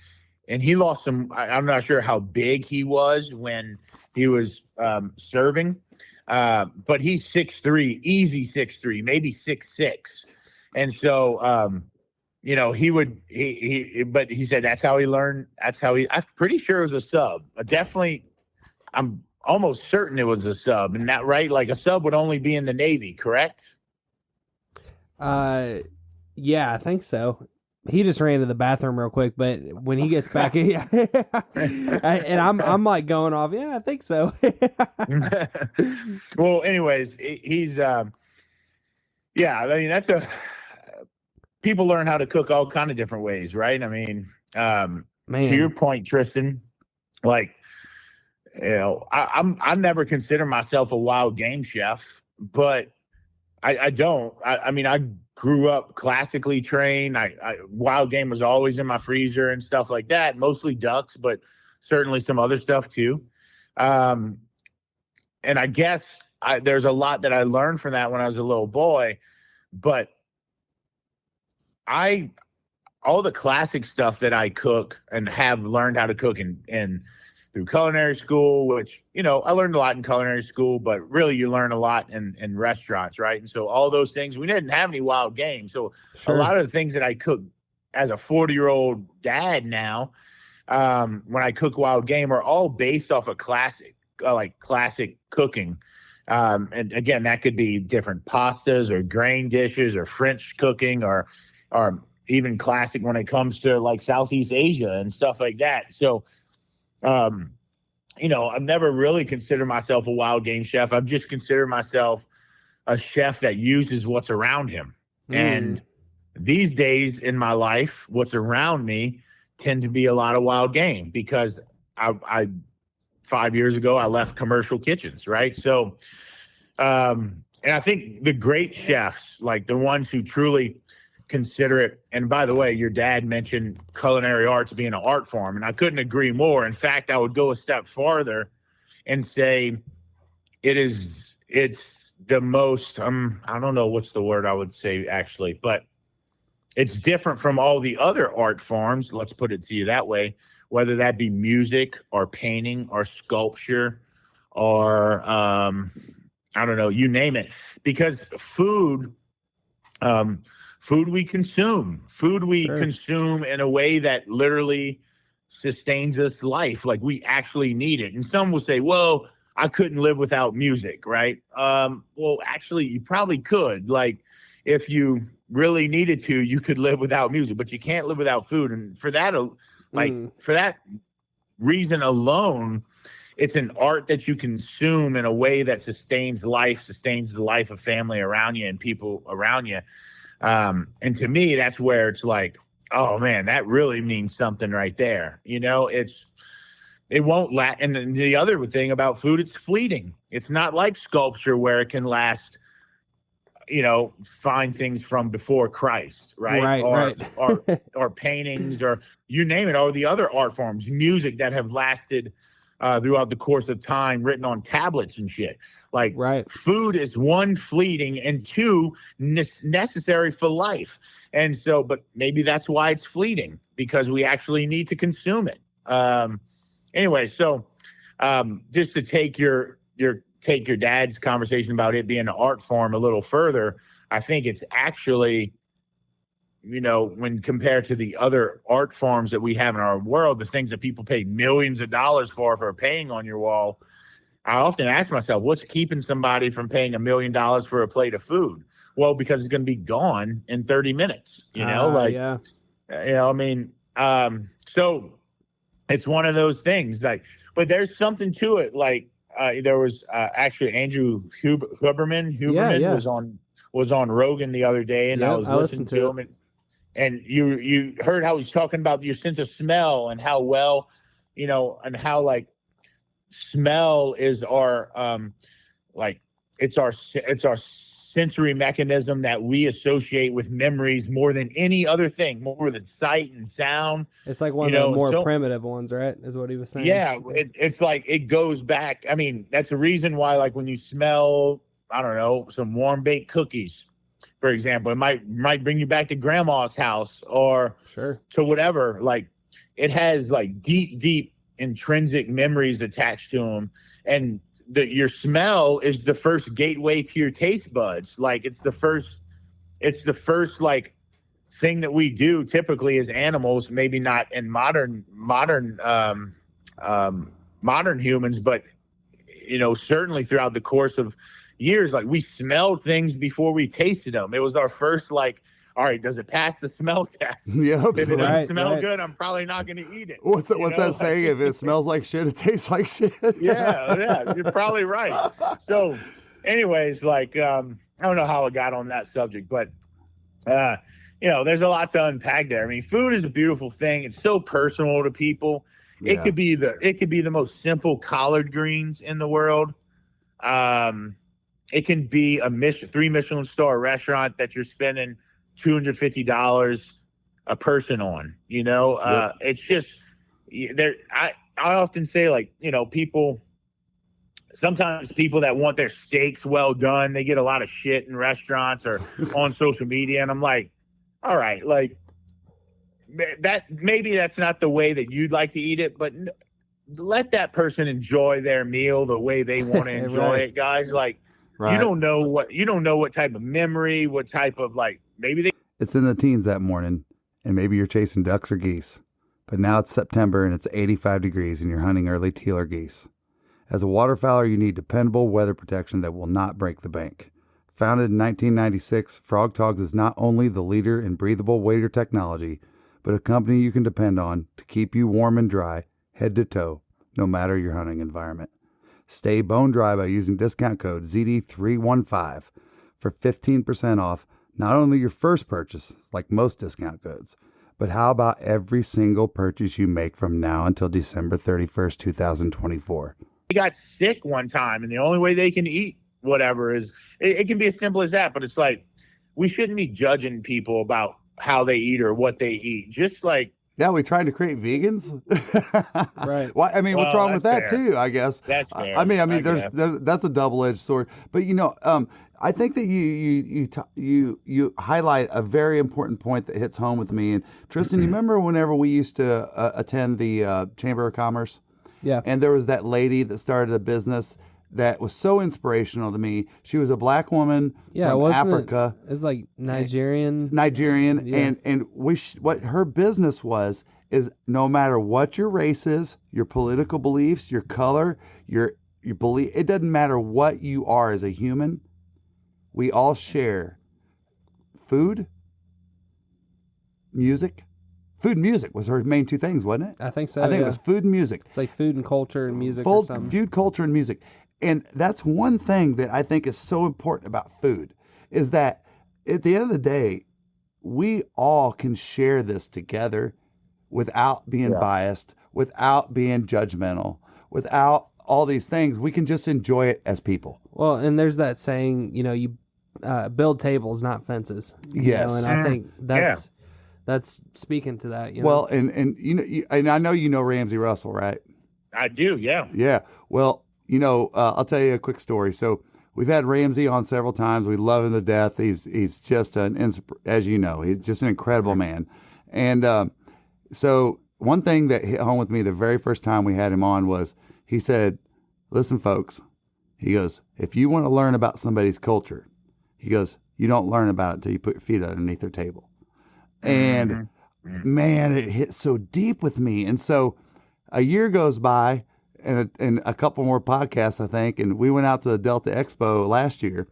and he lost some. I'm not sure how big he was when he was serving, but he's 6'3", easy 6'3", maybe 6'6", And so, but he said that's how he learned. I'm pretty sure it was a sub. Definitely, I'm almost certain it was a sub. And that right? Like a sub would only be in the Navy, correct? Yeah, I think so. He just ran to the bathroom real quick, but when he gets back, yeah, and I'm like going off. Yeah, I think so. Well, anyways, he's yeah. I mean, people learn how to cook all kind of different ways, right? I mean, Man. to your point, Tristan, like, I never consider myself a wild game chef, but I don't. I mean, I grew up classically trained. Wild game was always in my freezer and stuff like that, mostly ducks, but certainly some other stuff too. And I guess there's a lot that I learned from that when I was a little boy, but all the classic stuff that I cook and have learned how to cook in through culinary school, which, I learned a lot in culinary school, but really you learn a lot in restaurants, right? And so all those things, we didn't have any wild game. So Sure. A lot of the things that I cook as a 40-year-old dad now, when I cook wild game are all based off of classic cooking. And again, that could be different pastas or grain dishes or French cooking or even classic when it comes to like Southeast Asia and stuff like that. So, I've never really considered myself a wild game chef. I've just considered myself a chef that uses what's around him. And these days in my life, what's around me tend to be a lot of wild game because I 5 years ago, I left commercial kitchens, right? So, and I think the great chefs, like the ones who truly consider it. And by the way, your dad mentioned culinary arts being an art form, and I couldn't agree more. In fact, I would go a step farther and say it's the most, I don't know what's the word I would say actually, but it's different from all the other art forms. Let's put it to you that way, whether that be music or painting or sculpture or, I don't know, you name it, because food we consume. Food we Sure. consume in a way that literally sustains us life. Like we actually need it. And some will say, well, I couldn't live without music, right? Well, actually, you probably could. Like if you really needed to, you could live without music, but you can't live without food. And for that, for that reason alone, it's an art that you consume in a way that sustains the life of family around you and people around you. And to me, that's where it's like, oh man, that really means something right there. It won't last. And the other thing about food, it's fleeting. It's not like sculpture where it can last, find things from before Christ, right? Or paintings or you name it, or the other art forms, music that have lasted throughout the course of time, written on tablets and shit. Like food is one, fleeting, and two, necessary for life. And so, but maybe that's why it's fleeting, because we actually need to consume it. Anyway, so just to take your dad's conversation about it being an art form a little further, I think it's actually, when compared to the other art forms that we have in our world, the things that people pay millions of dollars for a painting on your wall, I often ask myself, what's keeping somebody from paying $1 million for a plate of food? Well, because it's going to be gone in 30 minutes, Yeah. So it's one of those things, but there's something to it. Like there was actually Andrew Huberman was on Rogan the other day, and I was listening to him, and you heard how he's talking about your sense of smell and how well, and how like smell is our it's our sensory mechanism that we associate with memories more than any other thing, more than sight and sound. It's like one of the more primitive ones, right? Is what he was saying. Yeah, it's like it goes back. I mean, that's the reason why, like when you smell, I don't know, some warm baked cookies, for example, it might bring you back to grandma's house or to whatever. Like it has like deep intrinsic memories attached to them, and your smell is the first gateway to your taste buds. Like it's the first it's the first like thing that we do typically as animals, maybe not in modern humans, but certainly throughout the course of years, like we smelled things before we tasted them. It was our first like, all right, does it pass the smell test? Yep. If it doesn't smell good, I'm probably not going to eat it. What's that saying? If it smells like shit, it tastes like shit. Yeah, you're probably right. So, anyways, like I don't know how I got on that subject, but there's a lot to unpack there. I mean, food is a beautiful thing. It's so personal to people. Yeah. It could be the most simple collard greens in the world. It can be a 3 Michelin star restaurant that you're spending $250 a person on. Yep. It's just there. I often say, like, sometimes people that want their steaks well done, they get a lot of shit in restaurants or on social media, and I'm like, all right, like that maybe that's not the way that you'd like to eat it, but let that person enjoy their meal the way they want to enjoy it, guys. Like, you don't know what type of memory, what type of it's in the teens that morning, and maybe you're chasing ducks or geese, but now it's September and it's 85 degrees and you're hunting early teal or geese. As a waterfowler, you need dependable weather protection that will not break the bank. Founded in 1996, Frog Togs is not only the leader in breathable wader technology, but a company you can depend on to keep you warm and dry, head to toe, no matter your hunting environment. Stay bone dry by using discount code ZD315 for 15% off not only your first purchase, like most discount codes, but how about every single purchase you make from now until December 31st, 2024? They got sick one time, and the only way they can eat whatever is it can be as simple as that. But it's like, we shouldn't be judging people about how they eat or what they eat. Just like, yeah, we trying to create vegans, right? Well, I mean, what's wrong with that too? I guess that's fair. I mean, there's that's a double-edged sword. But I think that you highlight a very important point that hits home with me. And Tristan, you remember whenever we used to attend the Chamber of Commerce? Yeah. And there was that lady that started a business that was so inspirational to me. She was a black woman from Africa. It's like Nigerian. Yeah. And what her business was is no matter what your race is, your political beliefs, your color, your belief, it doesn't matter what you are as a human. We all share food, music. Food and music was her main two things, wasn't it? I think so. I think it was food and music. It's like food and culture and music or something. Food, culture, and music. And that's one thing that I think is so important about food, is that at the end of the day, we all can share this together without being biased, without being judgmental, without all these things. We can just enjoy it as people. Well, and there's that saying, you build tables, not fences. Yes. And I think that's speaking to that. Well, and and I know Ramsey Russell, right? I do, yeah. Yeah. Well, I'll tell you a quick story. So we've had Ramsey on several times. We love him to death. He's just as you know, he's just an incredible man. And so one thing that hit home with me the very first time we had him on was he said, "Listen, folks," he goes, "if you want to learn about somebody's culture," he goes, "you don't learn about it until you put your feet underneath their table." And man, it hit so deep with me. And so a year goes by and a couple more podcasts, I think. And we went out to the Delta Expo last year.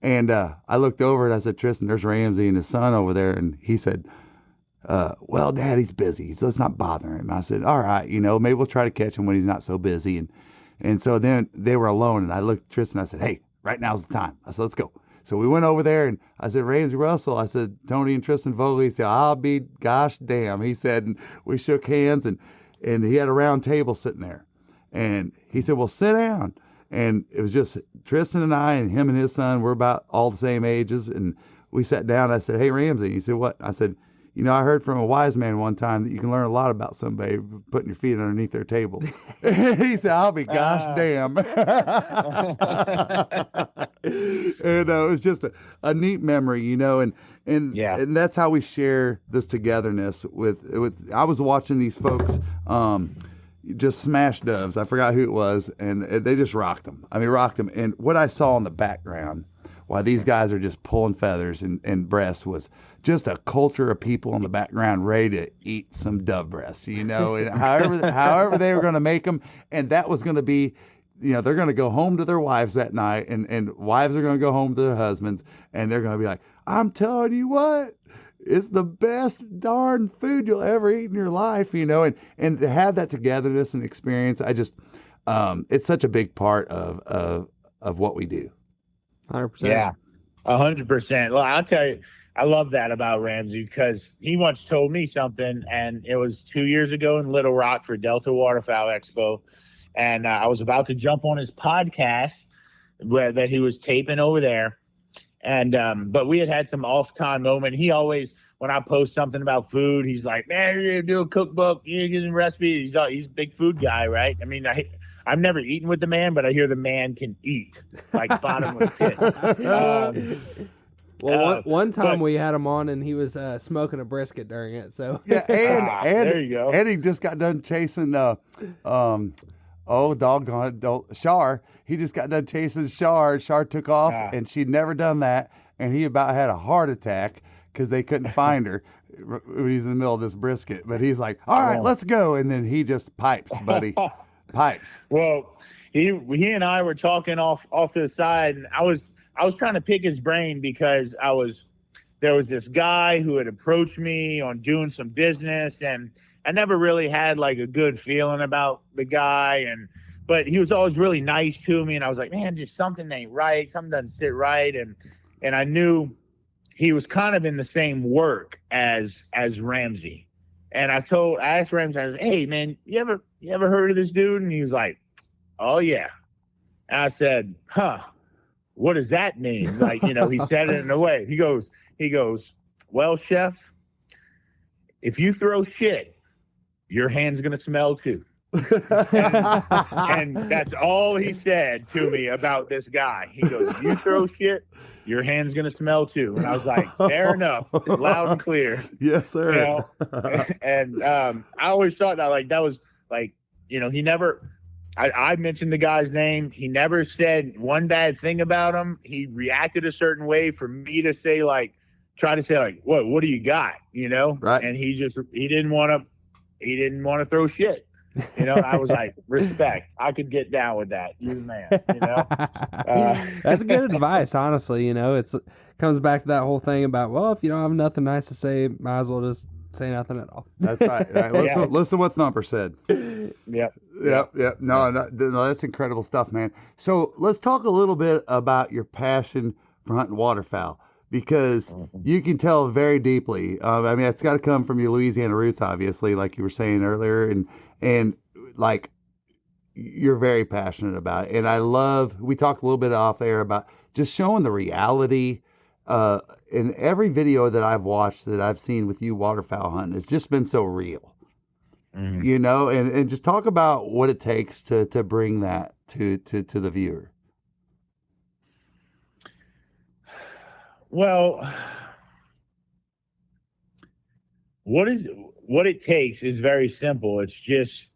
And I looked over and I said, "Tristan, there's Ramsey and his son over there." And he said, "Well, Dad, he's busy, so let's not bother him." And I said, "All right, maybe we'll try to catch him when he's not so busy." And so then they were alone. And I looked at Tristan and I said, "Hey, right now's the time." I said, "Let's go." So we went over there and I said, "Ramsey Russell." I said, "Tony and Tristan Vogel." He said, "I'll be gosh damn." He said, and we shook hands and he had a round table sitting there. And he said, "Well, sit down." And it was just Tristan and I and him and his son. We're about all the same ages. And we sat down. I said, "Hey, Ramsey." He said, "What?" I said, "I heard from a wise man one time that you can learn a lot about somebody putting your feet underneath their table." He said, "I'll be gosh damn." And it was just a neat memory, and that's how we share this togetherness with. I was watching these folks just smash doves. I forgot who it was, and they just rocked them. And what I saw in the background while these guys are just pulling feathers and breasts was just a culture of people in the background ready to eat some dove breasts, and however they were going to make them. And that was going to be, they're going to go home to their wives that night, and wives are going to go home to their husbands, and they're going to be like, I'm telling you what, it's the best darn food you'll ever eat in your life, and to have that togetherness and experience, I just, it's such a big part of what we do. 100%. Yeah, 100%. Well, I'll tell you, I love that about Ramsey, because he once told me something, and it was 2 years ago in Little Rock for Delta Waterfowl Expo. And I was about to jump on his podcast that he was taping over there. And but we had some off-time moment. He always, when I post something about food, he's like, man, you're going to do a cookbook. You're going to get some recipes. He's a big food guy, right? I mean, I've never eaten with the man, but I hear the man can eat, like bottomless pit. One time we had him on, and he was smoking a brisket during it. So yeah, and there you go. And he just got done chasing Shar. He just got done chasing Shar. Shar took off, and she'd never done that, and he about had a heart attack because they couldn't find her when he's in the middle of this brisket. But he's like, all right, let's go, and then he just pipes, buddy, pipes. Well, he and I were talking off to the side, and I was trying to pick his brain because there was this guy who had approached me on doing some business, and I never really had like a good feeling about the guy, but he was always really nice to me, and I was like, man, just something ain't right, something doesn't sit right, and I knew he was kind of in the same work as Ramsey, and I asked Ramsey, I was, hey man, you ever heard of this dude? And he was like, oh yeah. And I said, huh. What does that mean? Like, he said it in a way. He goes, well, chef, if you throw shit, your hand's going to smell too. and that's all he said to me about this guy. He goes, if you throw shit, your hand's going to smell too. And I was like, fair enough, loud and clear. Yes, sir. And I always thought that was like, he never... I mentioned the guy's name. He never said one bad thing about him. He reacted a certain way for me to say, try to say, what do you got? Right. And he didn't want to throw shit. I was like, respect. I could get down with that. You the man, That's good advice, honestly. It comes back to that whole thing about, well, if you don't have nothing nice to say, might as well just say nothing at all. That's right. Listen to what Thumper said. Yep. No, that's incredible stuff, man. So let's talk a little bit about your passion for hunting waterfowl, because you can tell very deeply. I mean, it's got to come from your Louisiana roots, obviously, like you were saying earlier, and like you're very passionate about it. And we talked a little bit off air about just showing the reality. In every video that I've watched that I've seen with you waterfowl hunting, it's just been so real, and just talk about what it takes to bring that to the viewer. Well, what it takes is very simple. It's just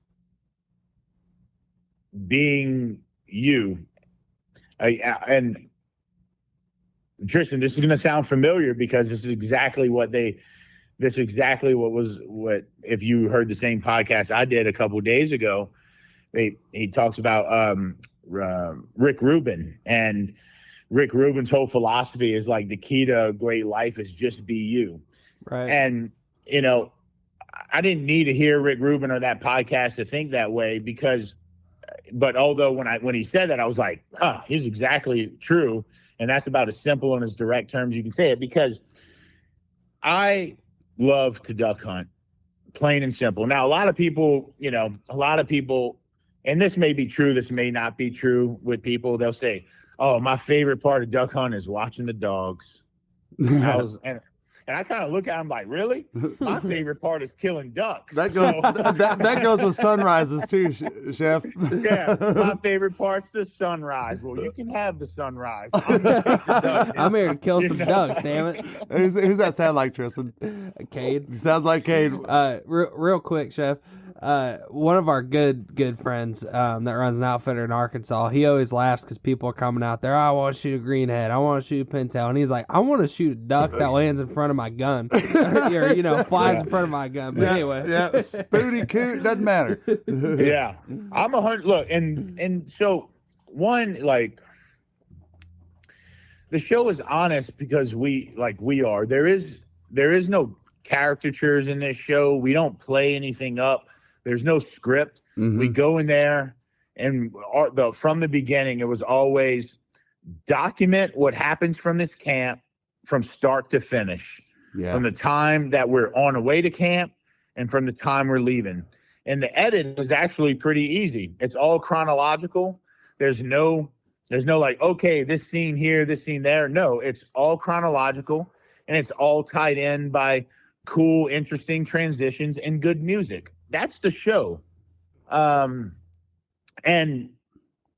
being you. And Tristan, this is going to sound familiar because this is exactly what if you heard the same podcast I did a couple of days ago, he talks about Rick Rubin, and Rick Rubin's whole philosophy is like the key to a great life is just be you. Right. And, I didn't need to hear Rick Rubin or that podcast to think that way but although when he said that, I was like, he's exactly true. And that's about as simple and as direct terms you can say it, because I love to duck hunt, plain and simple. Now, a lot of people, and this may be true, this may not be true with people. They'll say, oh, my favorite part of duck hunt is watching the dogs. And I kind of look at him like, really? My favorite part is killing ducks. That goes with sunrises too, Chef. Yeah, my favorite part's the sunrise. Well, you can have the sunrise. I'm here to kill some ducks, damn it. Who's that sound like, Tristan? Kade. Sounds like Kade. Real quick, Chef. One of our good friends that runs an outfitter in Arkansas, he always laughs because people are coming out there. Oh, I want to shoot a greenhead. I want to shoot a pintail. And he's like, I want to shoot a duck that lands in front of my gun, or flies in front of my gun. But anyway, spooty, coot, doesn't matter. Yeah, I'm 100. Look, and so one, like, the show is honest because we are. There is no caricatures in this show. We don't play anything up. There's no script. Mm-hmm. We go in there, and from the beginning, it was always document what happens from this camp from start to finish. Yeah. From the time that we're on the way to camp and from the time we're leaving. And the edit is actually pretty easy. It's all chronological. There's no like, okay, this scene here, this scene there. No, it's all chronological, and it's all tied in by cool, interesting transitions and good music. That's the show. And,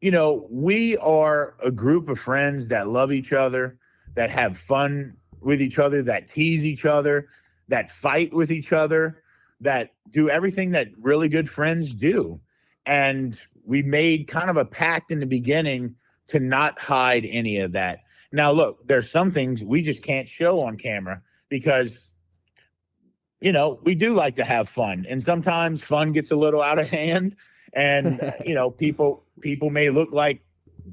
we are a group of friends that love each other, that have fun with each other, that tease each other, that fight with each other, that do everything that really good friends do. And we made kind of a pact in the beginning to not hide any of that. Now, look, there's some things we just can't show on camera because we do like to have fun, and sometimes fun gets a little out of hand, and people may look like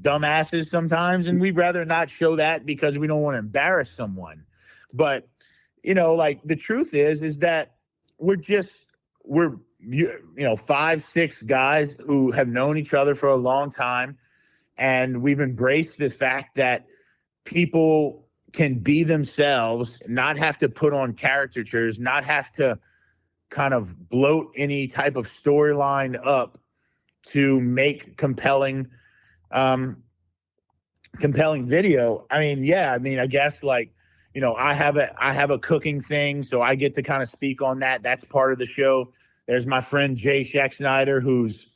dumbasses sometimes, and we'd rather not show that because we don't want to embarrass someone. But like, the truth is that we're 5-6 guys who have known each other for a long time, and we've embraced the fact that people can be themselves, not have to put on caricatures, not have to kind of bloat any type of storyline up to make compelling video. I guess, like, I have a cooking thing, so I get to kind of speak on that. That's part of the show. There's my friend Jay Scheck-Snyder, who's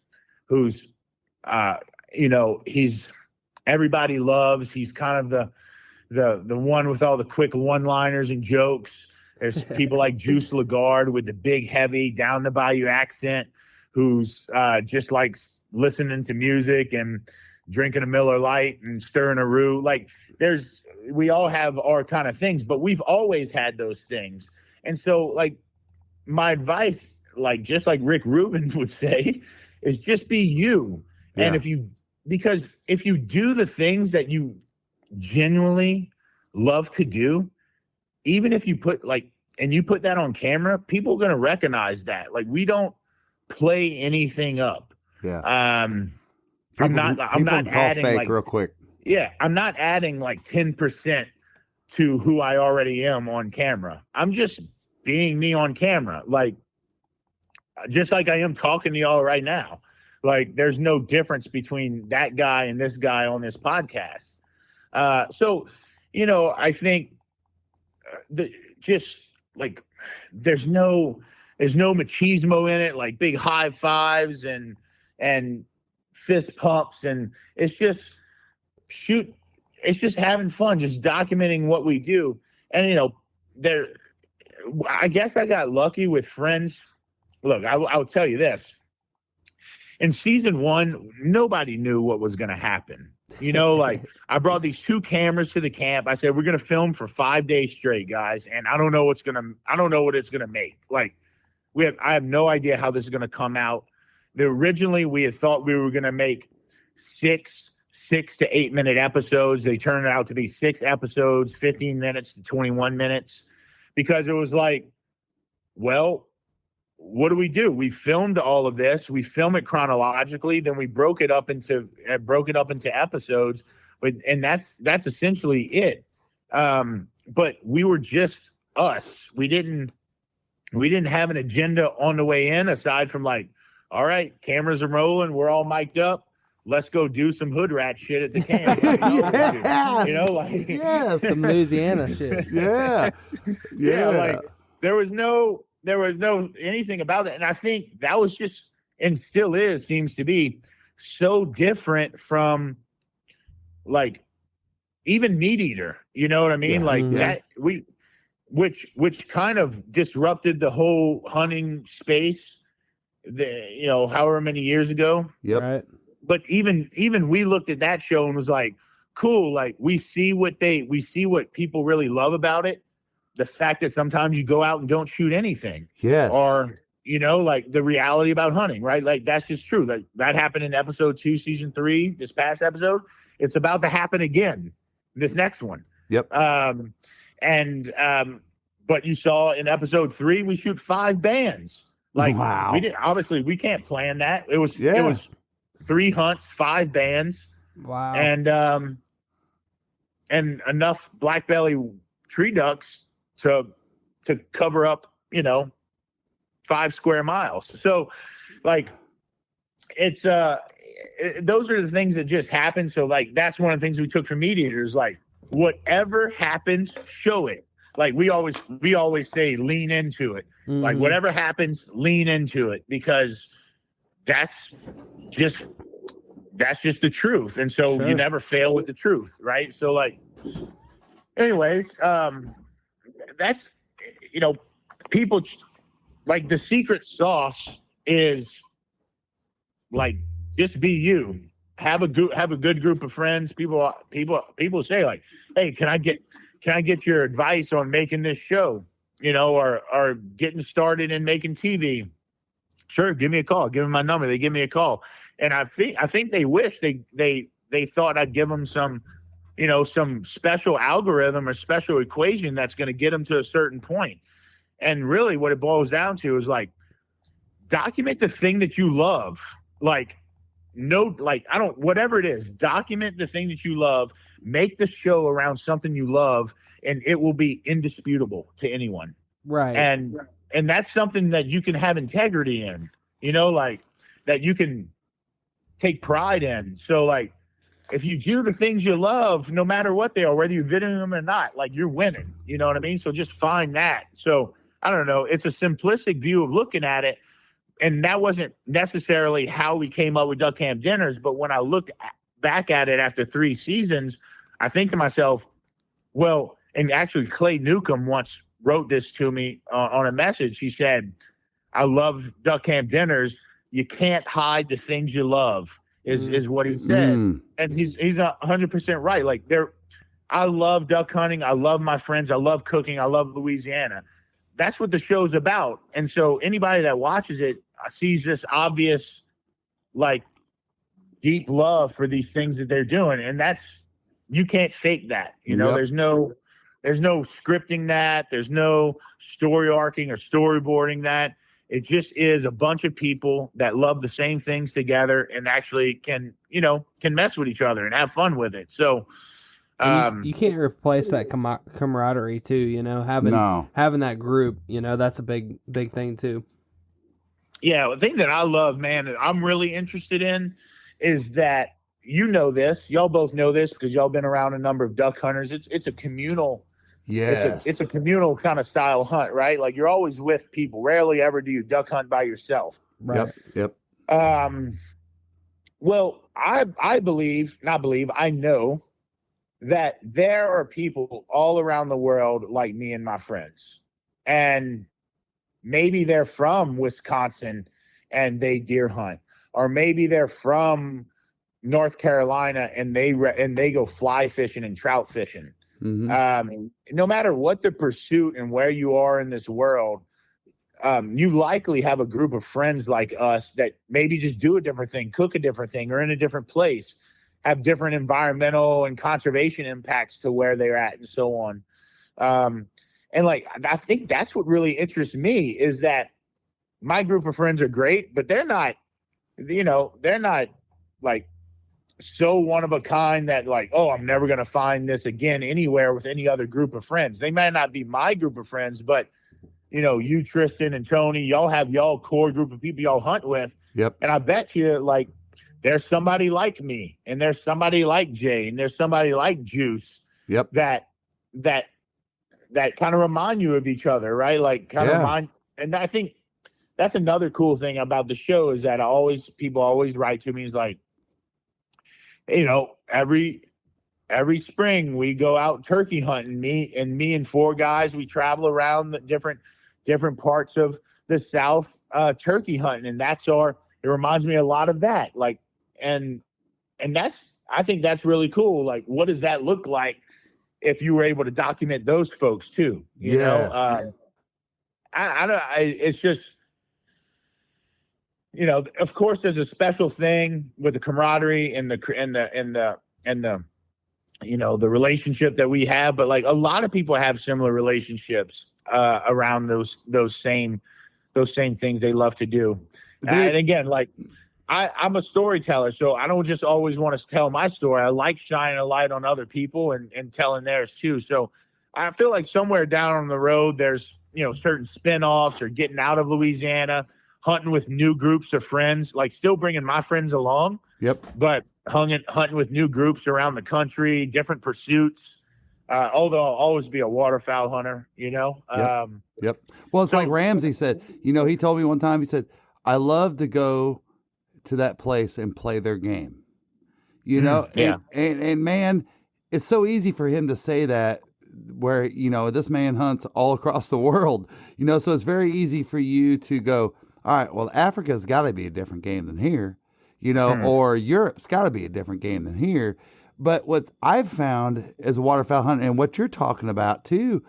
he's everybody loves. He's kind of the one with all the quick one-liners and jokes. There's people like Juice Lagarde with the big, heavy, down the bayou accent, who's just likes listening to music and drinking a Miller Lite and stirring a roux. Like, we all have our kind of things, but we've always had those things. And so, like, my advice, like, just like Rick Rubin would say, is just be you. Yeah. And because if you do the things that you genuinely love to do, even if you put that on camera, people are going to recognize that. Like, we don't play anything up. Yeah. I'm not adding fake like real quick. Yeah, I'm not adding like 10% to who I already am on camera. I'm just being me on camera, like, just like I am talking to y'all right now. Like, there's no difference between that guy and this guy on this podcast. So, I think there's no machismo in it, like big high fives and fist pumps, and it's just having fun, just documenting what we do. And I guess I got lucky with friends. Look, I'll tell you this. In season 1, nobody knew what was going to happen. Like, I brought these 2 cameras to the camp. I said, we're going to film for 5 days straight, guys. And I don't know what it's going to make. Like, I have no idea how this is going to come out. Originally, we had thought we were going to make 6 to 8 minute episodes. They turned out to be 6 episodes, 15 minutes to 21 minutes, because it was like, well, what do? We filmed all of this. We film it chronologically. Then we broke it up into episodes. And that's essentially it. But we were just us. We didn't have an agenda on the way in, aside from like, all right, cameras are rolling. We're all mic'd up. Let's go do some hood rat shit at the camp. Yes. Some Louisiana shit. Yeah. Like, there was no anything about it. And I think that was just, and still seems to be so different from, like, even Meat Eater, you know what I mean? That which kind of disrupted the whole hunting space. however many years ago. Yep. Right. But even we looked at that show and was like, cool. Like we see what people really love about it. The fact that sometimes you go out and don't shoot anything. Yes. Or, like the reality about hunting, right? Like that's just true. Like that happened in episode 2, season 3, this past episode. It's about to happen again, this next one. Yep. But you saw in episode 3, we shoot 5 bands. Like wow. we can't plan that. It was 3 hunts, 5 bands. Wow. And enough black belly tree ducks to cover up, 5 square miles. So like it's those are the things that just happen. So like that's one of the things we took from Meat Eaters, like whatever happens, show it. Like we always say lean into it. Mm-hmm. Like whatever happens, lean into it, because that's just the truth. And so Sure. you never fail with the truth, right? So like anyways, that's people like the secret sauce is like just be you. Have a good group of friends. People say like, hey, can I get your advice on making this show? Or getting started in making TV. Sure, give me a call. Give them my number. They give me a call. And I think they wish they thought I'd give them some special algorithm or special equation that's going to get them to a certain point. And really what it boils down to is like, document the thing that you love. Whatever it is, document the thing that you love, make the show around something you love, and it will be indisputable to anyone. Right. And that's something that you can have integrity in, like that you can take pride in. So like, if you do the things you love, no matter what they are, whether you're videoing them or not, like you're winning, you know what I mean? So just find that. So I don't know. It's a simplistic view of looking at it. And that wasn't necessarily how we came up with Duck Camp Dinners. But when I look back at it after 3 seasons, I think to myself, well, and actually Clay Newcomb once wrote this to me on a message. He said, I love Duck Camp Dinners. You can't hide the things you love is what he said. And he's 100% right. Like I love duck hunting. I love my friends. I love cooking. I love Louisiana. That's what the show's about. And so anybody that watches it sees this obvious, like, deep love for these things that they're doing. And you can't fake that. Yep. There's no scripting that. There's no story arcing or storyboarding that. It just is a bunch of people that love the same things together and actually can mess with each other and have fun with it. So you can't replace that camaraderie too, having that group, that's a big thing too. Yeah. The thing that I love, man, that I'm really interested in is that, this, y'all both know this because y'all been around a number of duck hunters. It's a communal. Yes. It's a communal kind of style hunt, right? Like you're always with people. Rarely ever do you duck hunt by yourself. Right. Yep. Well, I know that there are people all around the world like me and my friends. And maybe they're from Wisconsin and they deer hunt, or maybe they're from North Carolina and they go fly fishing and trout fishing. Mm-hmm. No matter what the pursuit and where you are in this world, you likely have a group of friends like us that maybe just do a different thing, cook a different thing, or in a different place, have different environmental and conservation impacts to where they're at and so on. And like, I think that's what really interests me is that my group of friends are great, but they're not like so one of a kind that like, oh, I'm never going to find this again anywhere with any other group of friends. They might not be my group of friends, but you, Tristan and Tony, y'all have y'all core group of people y'all hunt with. Yep. And I bet you like there's somebody like me and there's somebody like Jay and there's somebody like Juice. Yep. That kind of remind you of each other, right? Like kind of remind. And I think that's another cool thing about the show is that people always write to me is like, every spring we go out turkey hunting. Me and 4 guys, we travel around the different parts of the South turkey hunting, and it reminds me a lot of that. Like, and I think that's really cool. Like, what does that look like if you were able to document those folks too? You know, it's just, you know, of course there's a special thing with the camaraderie and the you know, the relationship that we have, but like a lot of people have similar relationships around those same things they love to do. And again, like I'm a storyteller, so I don't just always want to tell my story. I like shining a light on other people and telling theirs too. So I feel like somewhere down on the road, there's, you know, certain spinoffs or getting out of Louisiana, hunting with new groups of friends, like still bringing my friends along. Yep. But hunting with new groups around the country, different pursuits. Although I'll always be a waterfowl hunter, you know. Yep. Well, it's like Ramsey said. You know, he told me one time. He said, "I love to go to that place and play their game." You know, and man, it's so easy for him to say that. Where, you know, this man hunts all across the world. You know, so it's very easy for you to go, all right, well, Africa's got to be a different game than here. You know, or Europe's got to be a different game than here. But what I've found as a waterfowl hunter, and what you're talking about too,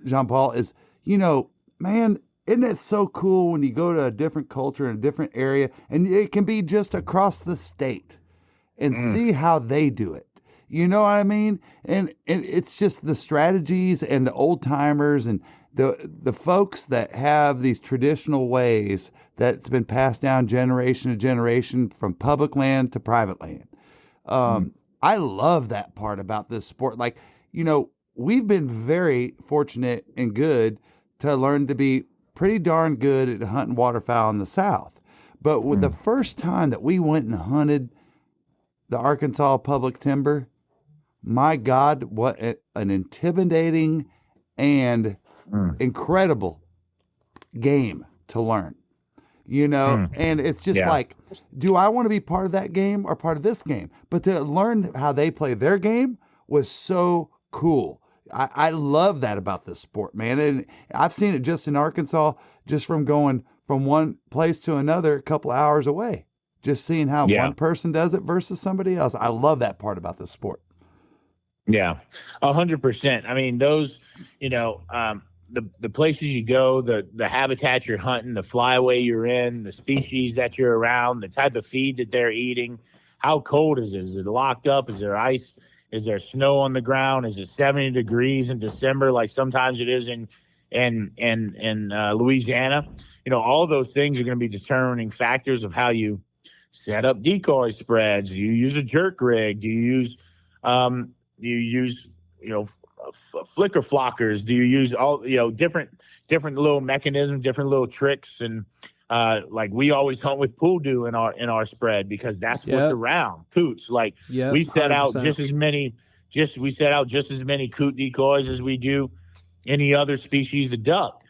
Jean-Paul, is, you know, man, isn't it so cool when you go to a different culture in a different area, and it can be just across the state, and see how they do it. You know what I mean? And it's just the strategies and the old timers and the folks that have these traditional ways that's been passed down generation to generation from public land to private land. I love that part about this sport. Like, you know, we've been very fortunate and good to learn to be pretty darn good at hunting waterfowl in the South. But with the first time that we went and hunted the Arkansas public timber, my God, what an intimidating and incredible game to learn. You know, and it's just like, do I want to be part of that game or part of this game? But to learn how they play their game was so cool. I love that about this sport, man. And I've seen it just in Arkansas, just from going from one place to another a couple of hours away, just seeing how one person does it versus somebody else. I love that part about this sport. Yeah, 100%. I mean, those, you know, the places you go, the habitat you're hunting, the flyaway you're in, the species that you're around, the type of feed that they're eating, how cold is it? Is it locked up? Is there ice? Is there snow on the ground? Is it 70 degrees in December like sometimes it is in Louisiana? You know, all those things are going to be determining factors of how you set up decoy spreads. Do you use a jerk rig? Do you use you know, flicker flockers? Do you use all, you know, different little mechanisms, different little tricks? And like we always hunt with pool dew in our spread because that's what's around coots. Like we set 100%. Out just as many coot decoys as we do any other species of duck,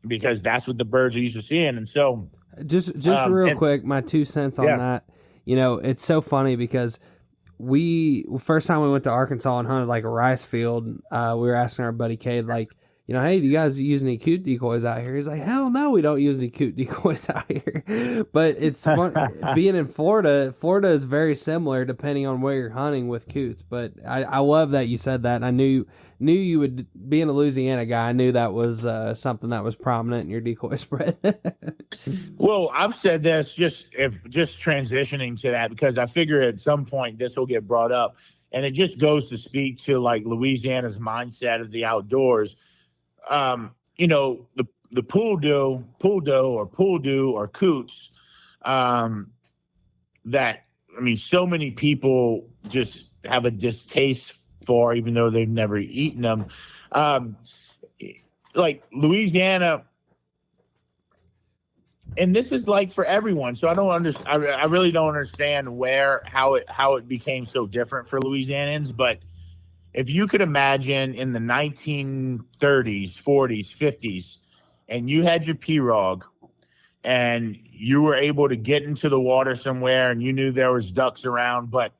because that's what the birds are used to seeing. And so just real quick, my 2 cents on that. You know, it's so funny because first time we went to Arkansas and hunted like a rice field, we were asking our buddy Kade, like, you know, hey, do you guys use any coot decoys out here? He's like, hell no, we don't use any coot decoys out here. But it's fun being in Florida. Florida is very similar depending on where you're hunting with coots. But I love that you said that. And I knew you would, being a Louisiana guy, I knew that was something that was prominent in your decoy spread. Well, I've said this just transitioning to that because I figure at some point this will get brought up, and it just goes to speak to like Louisiana's mindset of the outdoors. You know, the pool dew or coots, that, I mean, so many people just have a distaste for, even though they've never eaten them. Like Louisiana, and this is like for everyone. So I don't understand. I really don't understand how it became so different for Louisianans. But if you could imagine in the 1930s, 40s, 50s, and you had your pirogue and you were able to get into the water somewhere and you knew there was ducks around, but,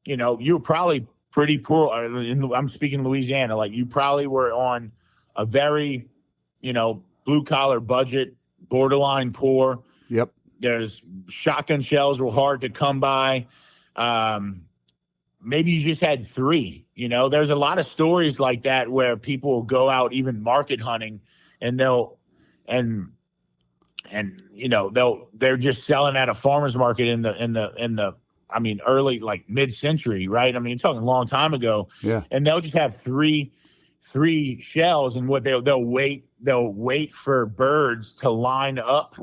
you know, you were probably pretty poor. I'm speaking Louisiana. Like you probably were on a very, you know, blue collar budget, borderline poor. Yep. There's shotgun shells were hard to come by. Maybe you just had 3. There's a lot of stories like that where people will go out even market hunting, and they're just selling at a farmer's market in the early, like mid-century, right? I mean, you're talking a long time ago. Yeah. And they'll just have three shells, and what they'll wait for birds to line up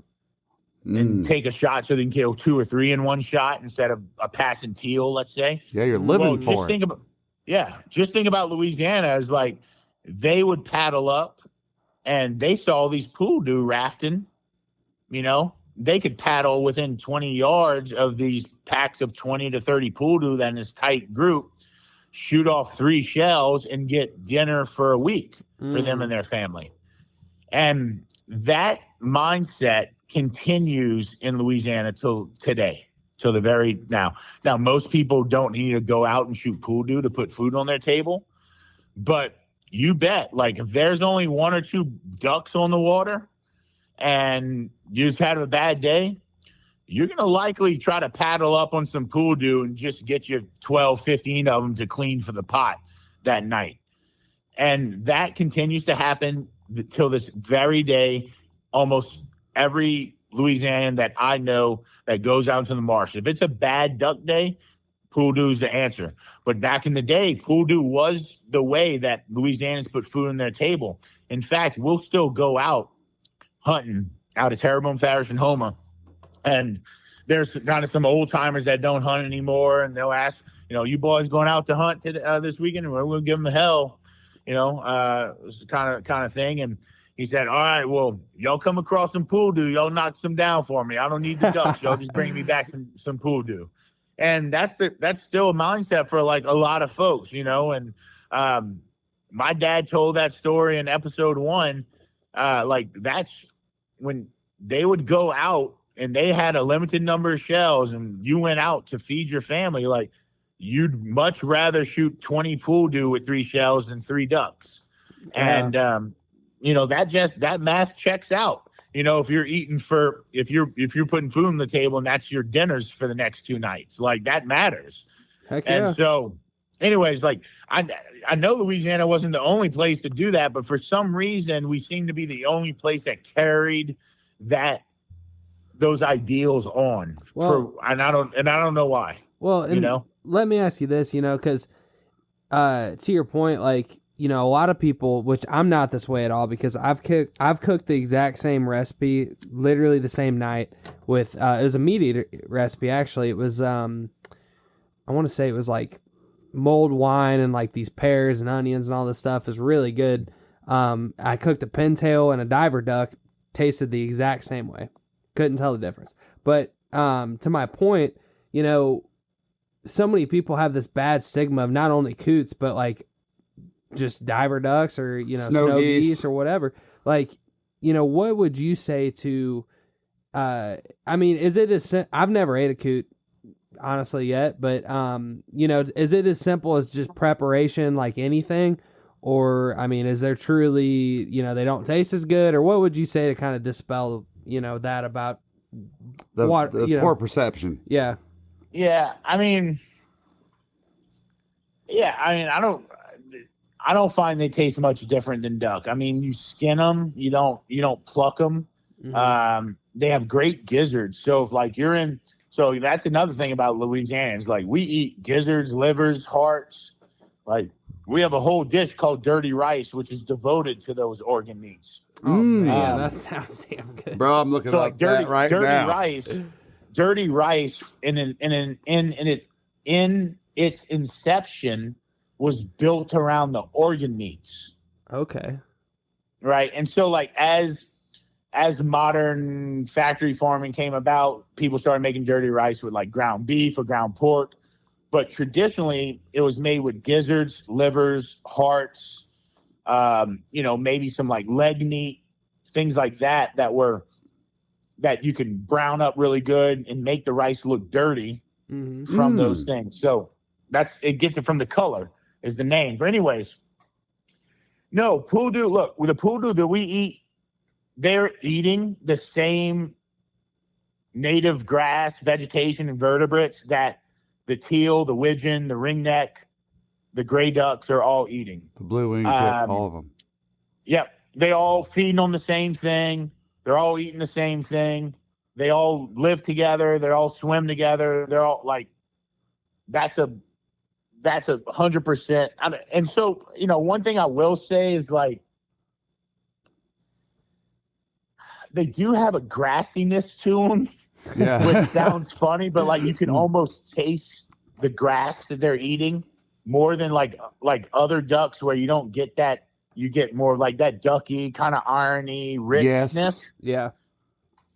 and take a shot so they can kill 2 or 3 in one shot instead of a passing teal, let's say. Yeah, you're living for it. Just think about Louisiana as like they would paddle up and they saw these poodoo rafting. They could paddle within 20 yards of these packs of 20 to 30 poodoo that in this tight group, shoot off 3 shells and get dinner for a week for them and their family. And that mindset continues in Louisiana till today, till the very now. Now, most people don't need to go out and shoot poodoo to put food on their table, but you bet, like if there's only 1 or 2 ducks on the water and you just had a bad day, you're going to likely try to paddle up on some poodoo and just get you 12, 15 of them to clean for the pot that night. And that continues to happen till this very day. Almost every Louisianian that I know that goes out to the marsh, if it's a bad duck day, poodoo's the answer. But back in the day, poodoo was the way that Louisianians put food on their table. In fact, we'll still go out hunting out of Terrebonne Parish and Houma. And there's kind of some old timers that don't hunt anymore. And they'll ask, you boys going out to hunt this weekend? And we're going to give them hell, kind of thing. And he said, all right, well, y'all come across some poodoo. Y'all knock some down for me. I don't need the ducks. Y'all just bring me back some poodoo. And that's still a mindset for like a lot of folks, And my dad told that story in episode 1. Like that's when they would go out and they had a limited number of shells and you went out to feed your family. Like you'd much rather shoot 20 poodoo with 3 shells than 3 ducks. Yeah. And, that math checks out. If you're eating if you're putting food on the table and that's your dinners for the next 2 nights, like that matters. Heck yeah. And so anyways, like I know Louisiana wasn't the only place to do that, but for some reason we seem to be the only place that carried those ideals on. And I don't know why. Well, and let me ask you this, because to your point, like, a lot of people, which I'm not this way at all, because I've cooked the exact same recipe, literally the same night with it was a meat eater recipe actually. It was I want to say it was like mulled wine and like these pears and onions and all this stuff. Is really good. I cooked a pintail and a diver duck, tasted the exact same way. Couldn't tell the difference. But to my point, so many people have this bad stigma of not only coots, but like just diver ducks or, snow geese or whatever. Like, what would you say to, is it I've never ate a coot honestly yet, but, is it as simple as just preparation like anything? Or, is there truly, they don't taste as good? Or what would you say to kind of dispel, that about the poor perception? Yeah. Yeah. I don't find they taste much different than duck. You skin them, you don't pluck them. Mm-hmm. They have great gizzards. So if like so that's another thing about Louisianans. Like we eat gizzards, livers, hearts. Like we have a whole dish called dirty rice, which is devoted to those organ meats. Oh man, that sounds damn good, bro. I'm looking at that right now. Dirty rice in its inception was built around the organ meats. Okay. Right. And so like as modern factory farming came about, people started making dirty rice with like ground beef or ground pork. But traditionally it was made with gizzards, livers, hearts, maybe some like leg meat, things like that that you can brown up really good and make the rice look dirty from those things. So it gets it from the color. Is the name. But anyways, no, poodoo, look, with the poodoo that we eat they're eating the same native grass, vegetation, and vertebrates that the teal, the widgeon, the ringneck, the gray ducks are all eating. The blue wings, all of them. Yep. They all feeding on the same thing. They're all eating the same thing. They all live together. They all swim together. They're all like, that's a 100%. And so, one thing I will say is like, they do have a grassiness to them, which sounds funny, but like you can almost taste the grass that they're eating more than like other ducks where you don't get that. You get more like that ducky kind of irony, richness. Yes. Yeah.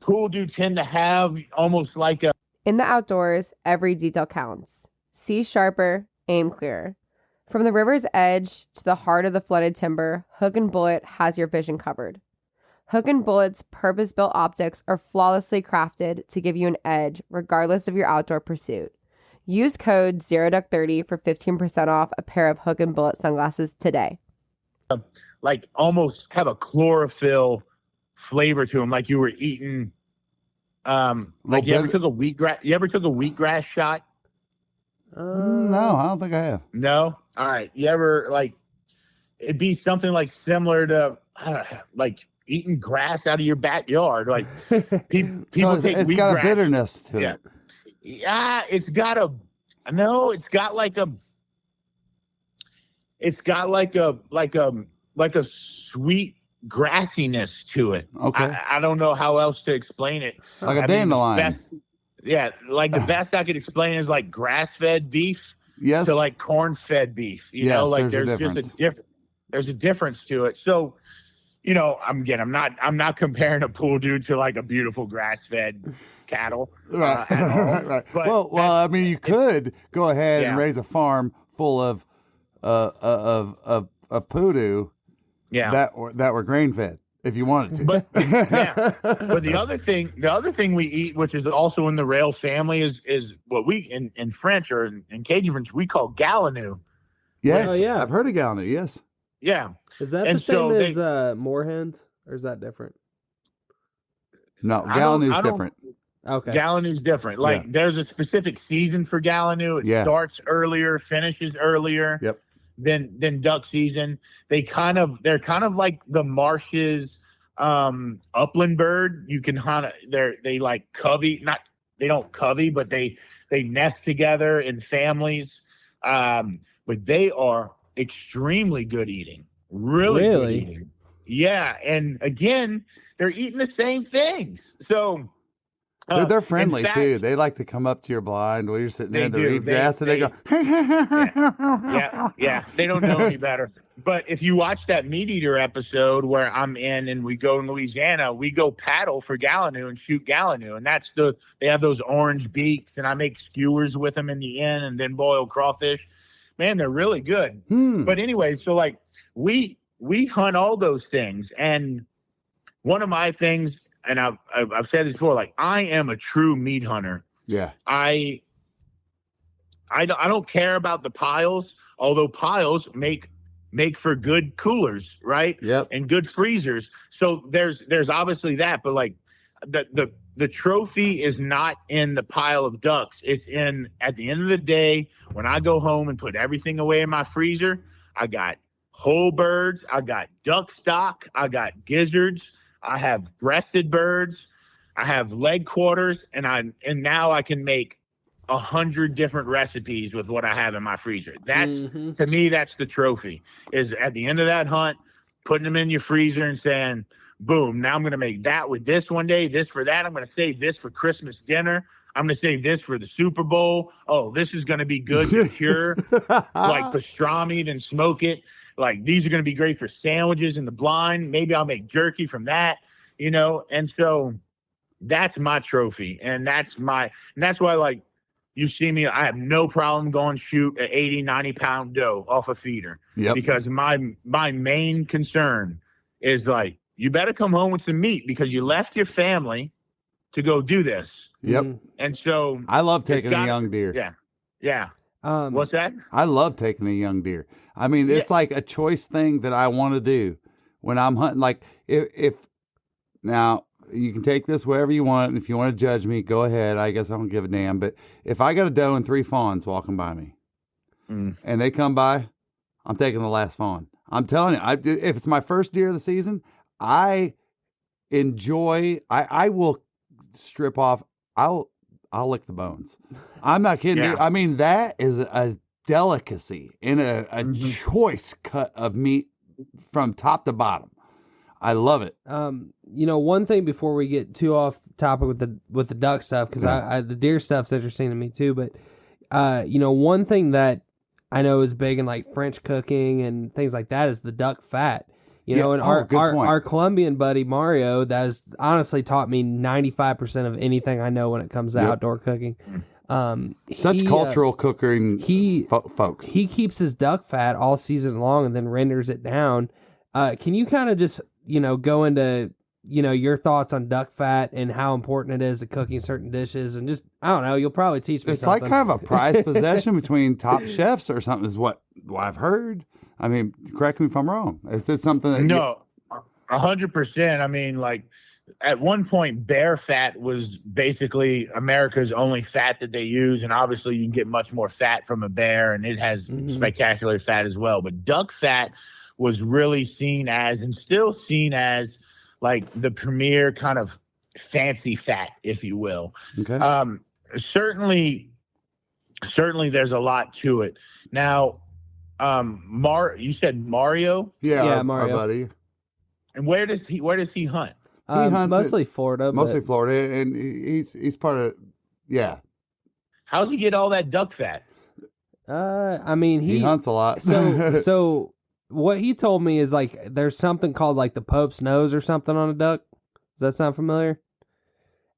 Pool do tend to have almost like a. In the outdoors, every detail counts. See sharper, aim clearer. From the river's edge to the heart of the flooded timber, Hook and Bullet has your vision covered. Hook and Bullet's purpose-built optics are flawlessly crafted to give you an edge regardless of your outdoor pursuit. Use code ZeroDuck30 for 15% off a pair of Hook and Bullet sunglasses today. Like almost have a chlorophyll flavor to them, like you were eating. Like you ever took a wheatgrass shot? No, I don't think I have. No. All right. You ever like? It'd be something like similar to like eating grass out of your backyard. Like people So take it's got a wheatgrass. bitterness to it. Yeah, it's got like a sweet grassiness to it. Okay. I don't know how else to explain it. Like a I mean, dandelion. the best I could explain is like grass-fed beef Yes. to like corn-fed beef. You know, like there's just a difference. There's a difference to it. So, I'm not comparing a pool dude to like a beautiful grass-fed cattle. Right. At all. Right. But Well, I mean, you could go ahead and Yeah. raise a farm full of poodoo that were grain fed if you wanted to. But but the other thing we eat, which is also in the rail family, is what we in French or in Cajun French we call gallinou. Yes. Oh, yeah. I've heard of Gallinou. Yes. Yeah. Is that And the same so as moorhens, or is that different? No, I don't- Gallinou's I don't- different. Okay. Gallinou's different. Like there's a specific season for gallinou. It starts earlier, finishes earlier. Yep. Than duck season. They're kind of like the marshes upland bird. You can hunt. They like covey. They don't covey, but they nest together in families. But they are extremely good eating. Really good eating. Yeah, and again, they're eating the same things. So They're friendly too. They like to come up to your blind while you're sitting there in the reed grass, and they go. Yeah. They don't know any better. But if you watch that meat eater episode where I'm in and we go in Louisiana, we go paddle for gallinou and shoot gallinou, and they have those orange beaks, and I make skewers with them in the end, and then boil crawfish. Man, they're really good. But anyway, so like we hunt all those things, and one of my things. And I've said this before, like I am a true meat hunter. Yeah. I don't care about the piles, although piles make for good coolers, right? Yep. And good freezers. So there's obviously that, but like the trophy is not in the pile of ducks. It's at the end of the day, when I go home and put everything away in my freezer, I got whole birds, I got duck stock, I got gizzards, I have breasted birds, I have leg quarters, and now I can make 100 different recipes with what I have in my freezer. That's to me, that's the trophy. Is at the end of that hunt, putting them in your freezer and saying, "Boom! Now I'm going to make that with this one day, this for that. I'm going to save this for Christmas dinner. I'm going to save this for the Super Bowl. Oh, this is going to be good to cure, like pastrami, then smoke it. Like these are going to be great for sandwiches in the blind. Maybe I'll make jerky from that, And so that's my trophy, and that's why like you see me. I have no problem going shoot an 80, 90-pound doe off a feeder. Yep. Because my main concern is like you better come home with some meat because you left your family to go do this. Yep. And so I love taking a young deer. Yeah. Yeah. Um, What's that? I love taking a young deer. I mean, it's like a choice thing that I want to do when I'm hunting. Like if Now, you can take this wherever you want. If you want to judge me, go ahead. I guess I don't give a damn. But if I got a doe and 3 fawns walking by me, and they come by, I'm taking the last fawn. I'm telling you, if it's my first deer of the season, I will strip off. I'll lick the bones. I'm not kidding. Yeah. I mean, that is a delicacy in a choice cut of meat from top to bottom. I love it. One thing before we get too off topic with the duck stuff, because the deer stuff's interesting to me too. But one thing that I know is big in like French cooking and things like that is the duck fat. And our Colombian buddy Mario, that has honestly taught me 95% of anything I know when it comes to outdoor cooking. Such cultural cooking folks. He keeps his duck fat all season long and then renders it down. Can you kind of just go into your thoughts on duck fat and how important it is to cooking certain dishes, and just I don't know, you'll probably teach me. It's something. like kind of a prized possession between top chefs or something is what I've heard. I mean, correct me if I'm wrong. It's something that 100%. I mean, like at one point, bear fat was basically America's only fat that they use, and obviously you can get much more fat from a bear, and it has spectacular fat as well. But duck fat was really seen as, and still seen as, like the premier kind of fancy fat, if you will. Okay. Certainly there's a lot to it. Now, you said Mario? Yeah, Mario. our buddy. And where does he hunt? He hunts mostly Florida. Mostly Florida, and he's part of How's he get all that duck fat? I mean he hunts a lot. So what he told me is like there's something called like the Pope's nose or something on a duck. Does that sound familiar?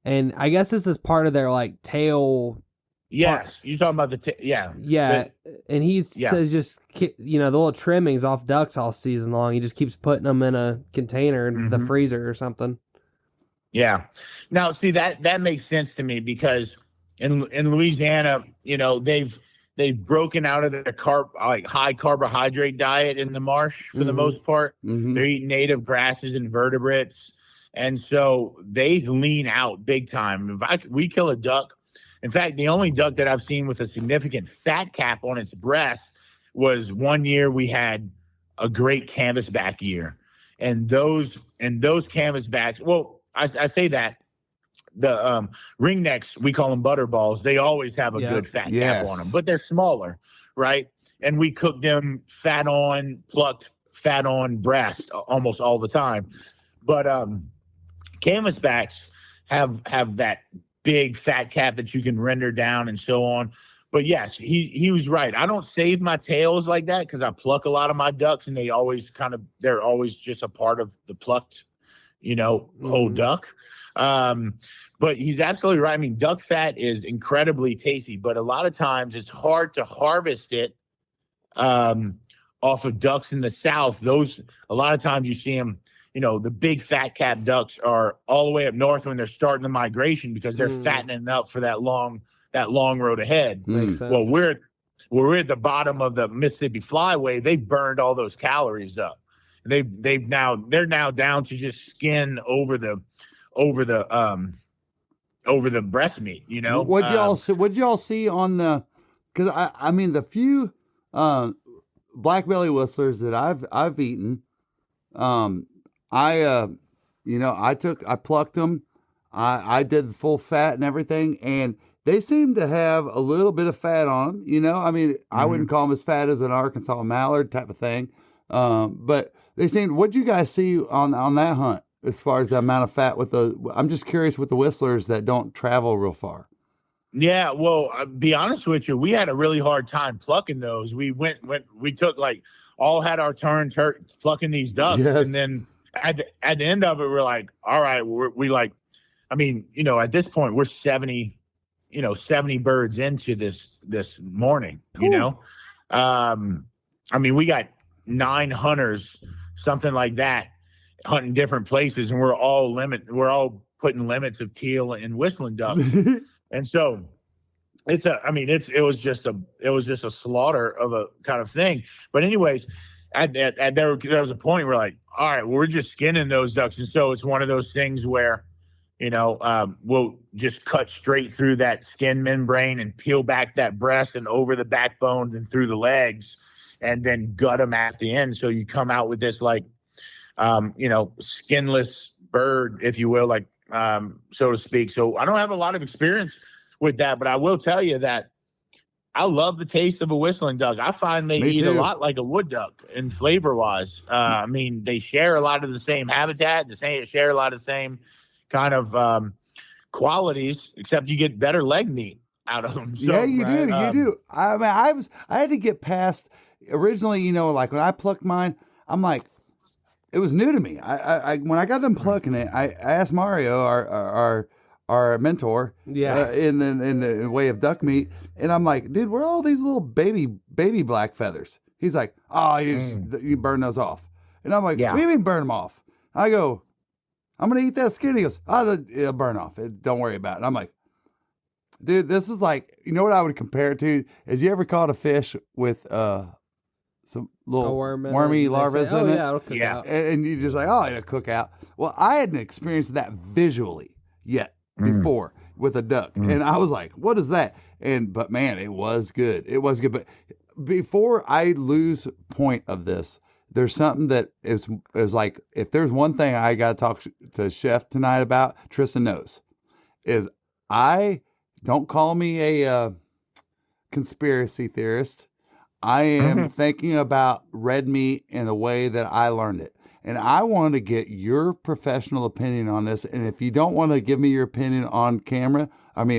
And I guess this is part of their like tail. Yes, you're talking about Yeah, and he says just the little trimmings off ducks all season long. He just keeps putting them in a container in the freezer or something. Yeah. Now, see that makes sense to me because in Louisiana, they've broken out of their high carbohydrate diet in the marsh for the most part. They're eating native grasses and vertebrates, and so they lean out big time. We kill a duck. In fact, the only duck that I've seen with a significant fat cap on its breast was one year we had a great canvasback year. And those canvasbacks, well, I say that the ringnecks, we call them butterballs. They always have a good fat cap on them, but they're smaller, right? And we cook them plucked fat on breast almost all the time. But canvasbacks have that big fat cap that you can render down and so on. But yes, he was right. I don't save my tails like that because I pluck a lot of my ducks and they're always just a part of the plucked, whole duck. But he's absolutely right. I mean, duck fat is incredibly tasty, but a lot of times it's hard to harvest it off of ducks in the South. A lot of times you see them, the big fat cap ducks are all the way up north when they're starting the migration because they're fattening up for that long road ahead. Makes sense. Well, we're at the bottom of the Mississippi Flyway. They've burned all those calories up. They're now down to just skin over the breast meat. What'd y'all see on the? Because I mean the few black belly whistlers that I've eaten, I plucked them. I did the full fat and everything, and they seem to have a little bit of fat on them. I mean, I wouldn't call them as fat as an Arkansas mallard type of thing, but they seemed. What'd you guys see on that hunt as far as the amount of fat with the? I'm just curious with the whistlers that don't travel real far. Yeah, well, I'll be honest with you, we had a really hard time plucking those. We took all had our turn plucking these ducks, and then at the end of it, we're like, all right, at this point, we're 70 birds into this morning, we got 9 hunters, something like that, hunting different places, and we're all putting limits of teal and whistling ducks. And so it was just a slaughter of a kind of thing. But anyways, there was a point where like, all right, we're just skinning those ducks. And so it's one of those things where, we'll just cut straight through that skin membrane and peel back that breast and over the backbone and through the legs and then gut them at the end. So you come out with this like, skinless bird, if you will, like, so to speak. So I don't have a lot of experience with that, but I will tell you that I love the taste of a whistling duck. I find they eat a lot like a wood duck in flavor wise. I mean, they share a lot of the same habitat, share a lot of the same kind of qualities, except you get better leg meat out of them. So, yeah, you do. You do. I mean, I had to get past originally, like when I plucked mine, I'm like, it was new to me. I when I got done plucking it, I asked Mario, our mentor, in the way of duck meat, and I'm like, dude, where are all these little baby black feathers? He's like, oh, you burn those off, and I'm like, what do you mean burn them off? I go, I'm gonna eat that skin. He goes, oh, it'll burn off. Don't worry about it. I'm like, dude, this is like, you know what I would compare it to? Is you ever caught a fish with some little wormy larvae in it? It'll cook out. And you just like, oh, it'll cook out. Well, I hadn't experienced that visually yet before with a duck. And I was like, what is that? But man, it was good. It was good. But before I lose point of this, there's something that is like, if there's one thing I got to talk to Chef tonight about, Tristan knows, is don't call me a conspiracy theorist. I am thinking about red meat in the way that I learned it. And I want to get your professional opinion on this. And if you don't want to give me your opinion on camera, on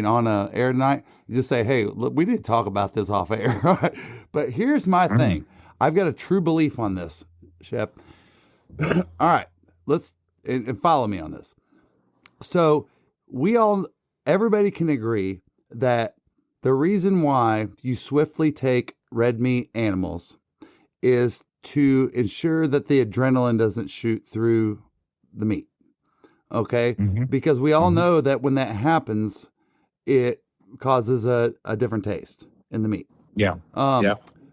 air tonight, you just say, hey, look, we didn't talk about this off air. But here's my thing. I've got a true belief on this, Chef. All right, and follow me on this. So everybody can agree that the reason why you swiftly take red meat animals is to ensure that the adrenaline doesn't shoot through the meat. Okay? Because we all know that when that happens, it causes a different taste in the meat. Yeah.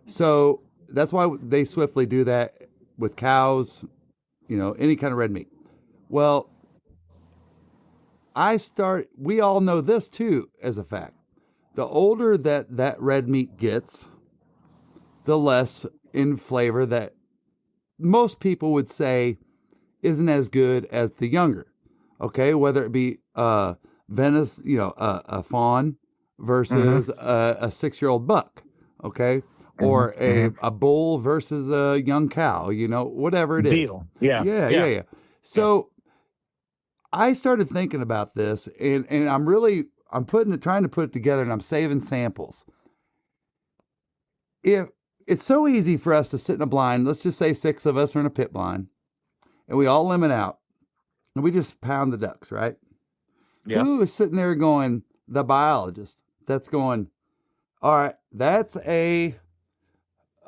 So that's why they swiftly do that with cows, any kind of red meat. Well, we all know this too as a fact. The older that red meat gets, the less in flavor that most people would say isn't as good as the younger. Okay, whether it be Venice, a fawn versus a 6-year-old buck. Okay, or a bull versus a young cow. Whatever it is. Deal. Yeah. So I started thinking about this, and I'm trying to put it together, and I'm saving samples. If it's so easy for us to sit in a blind, let's just say 6 of us are in a pit blind, and we all limit out, and we just pound the ducks, right? Yeah. Who is sitting there going, the biologist that's going, all right, that's a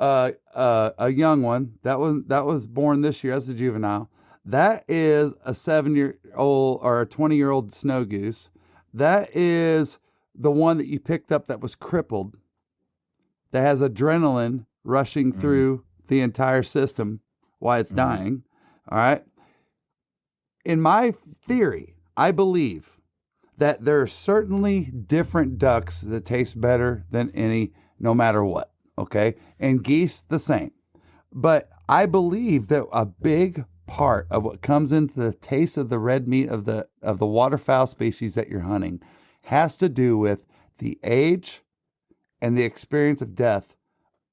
young one that was born this year. That's a juvenile. That is a 7-year-old or a 20-year-old snow goose. That is the one that you picked up that was crippled, that has adrenaline rushing through the entire system while it's dying. All right. In my theory, I believe that there are certainly different ducks that taste better than any, no matter what. Okay. And geese the same. But I believe that a big part of what comes into the taste of the red meat of the waterfowl species that you're hunting has to do with the age and the experience of death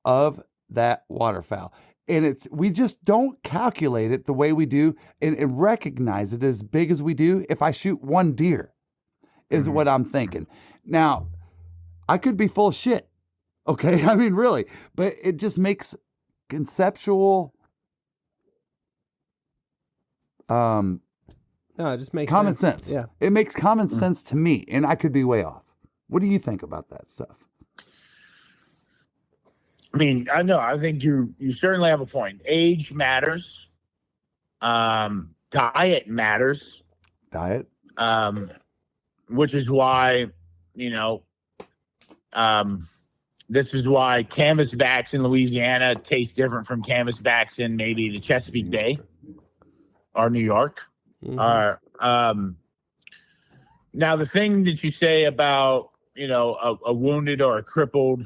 of that waterfowl. And we just don't calculate it the way we do and recognize it as big as we do if I shoot one deer, is what I'm thinking. Now, I could be full of shit. Okay. I mean, really, but it just makes conceptual no, it just makes common sense. Yeah. It makes common sense to me, and I could be way off. What do you think about that stuff? I mean, I know. I think you certainly have a point. Age matters. Diet matters. Diet. Which is why, this is why canvasbacks in Louisiana taste different from canvasbacks in maybe the Chesapeake Bay or New York. Mhm. Now, the thing that you say about, a wounded or a crippled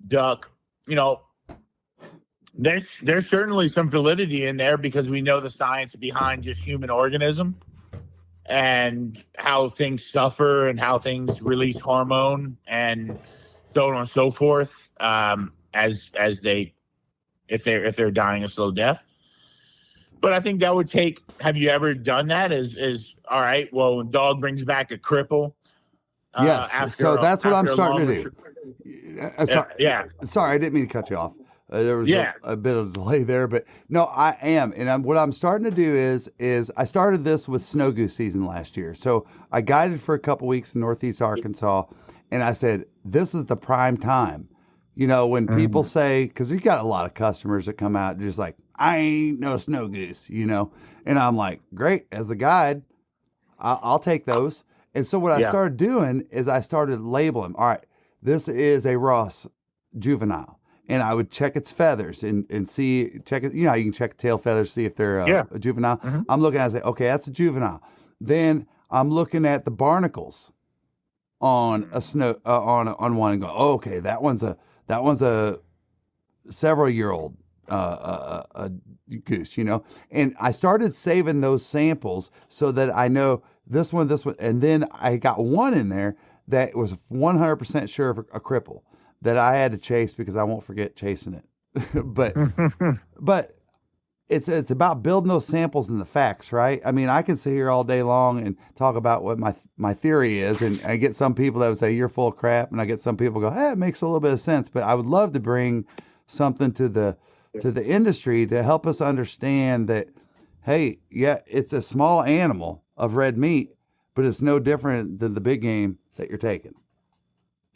duck, there's certainly some validity in there because we know the science behind just human organism and how things suffer and how things release hormone and so on and so forth, if they're dying a slow death. But I think that would take. Have you ever done that? Is all right. Well, when dog brings back a cripple. Yes. So that's what I'm starting to do. Yeah. Sorry, I didn't mean to cut you off. There was Yeah. a bit of delay there, but no, I am. And what I'm starting to do is I started this with snow goose season last year. So I guided for a couple weeks in Northeast Arkansas, and I said, this is the prime time. When people say, because you got a lot of customers that come out just like, I ain't no snow goose, and I'm like, great, as a guide, I'll take those. And so what I started doing is I started labeling. All right, this is a Ross juvenile. And I would check its feathers and check it. You can check tail feathers, see if they're a juvenile. Mm-hmm. I'm looking at it, I say, okay, that's a juvenile. Then I'm looking at the barnacles on a snow on one and go, oh, okay, that one's a several-year-old a goose, And I started saving those samples so that I know this one, and then I got one in there that was 100% sure of a cripple that I had to chase because I won't forget chasing it. but it's about building those samples and the facts, right? I mean, I can sit here all day long and talk about what my theory is, and I get some people that would say you're full of crap, and I get some people go, hey, it makes a little bit of sense. But I would love to bring something to the industry to help us understand that, hey, yeah, it's a small animal of red meat, but it's no different than the big game that you're taking.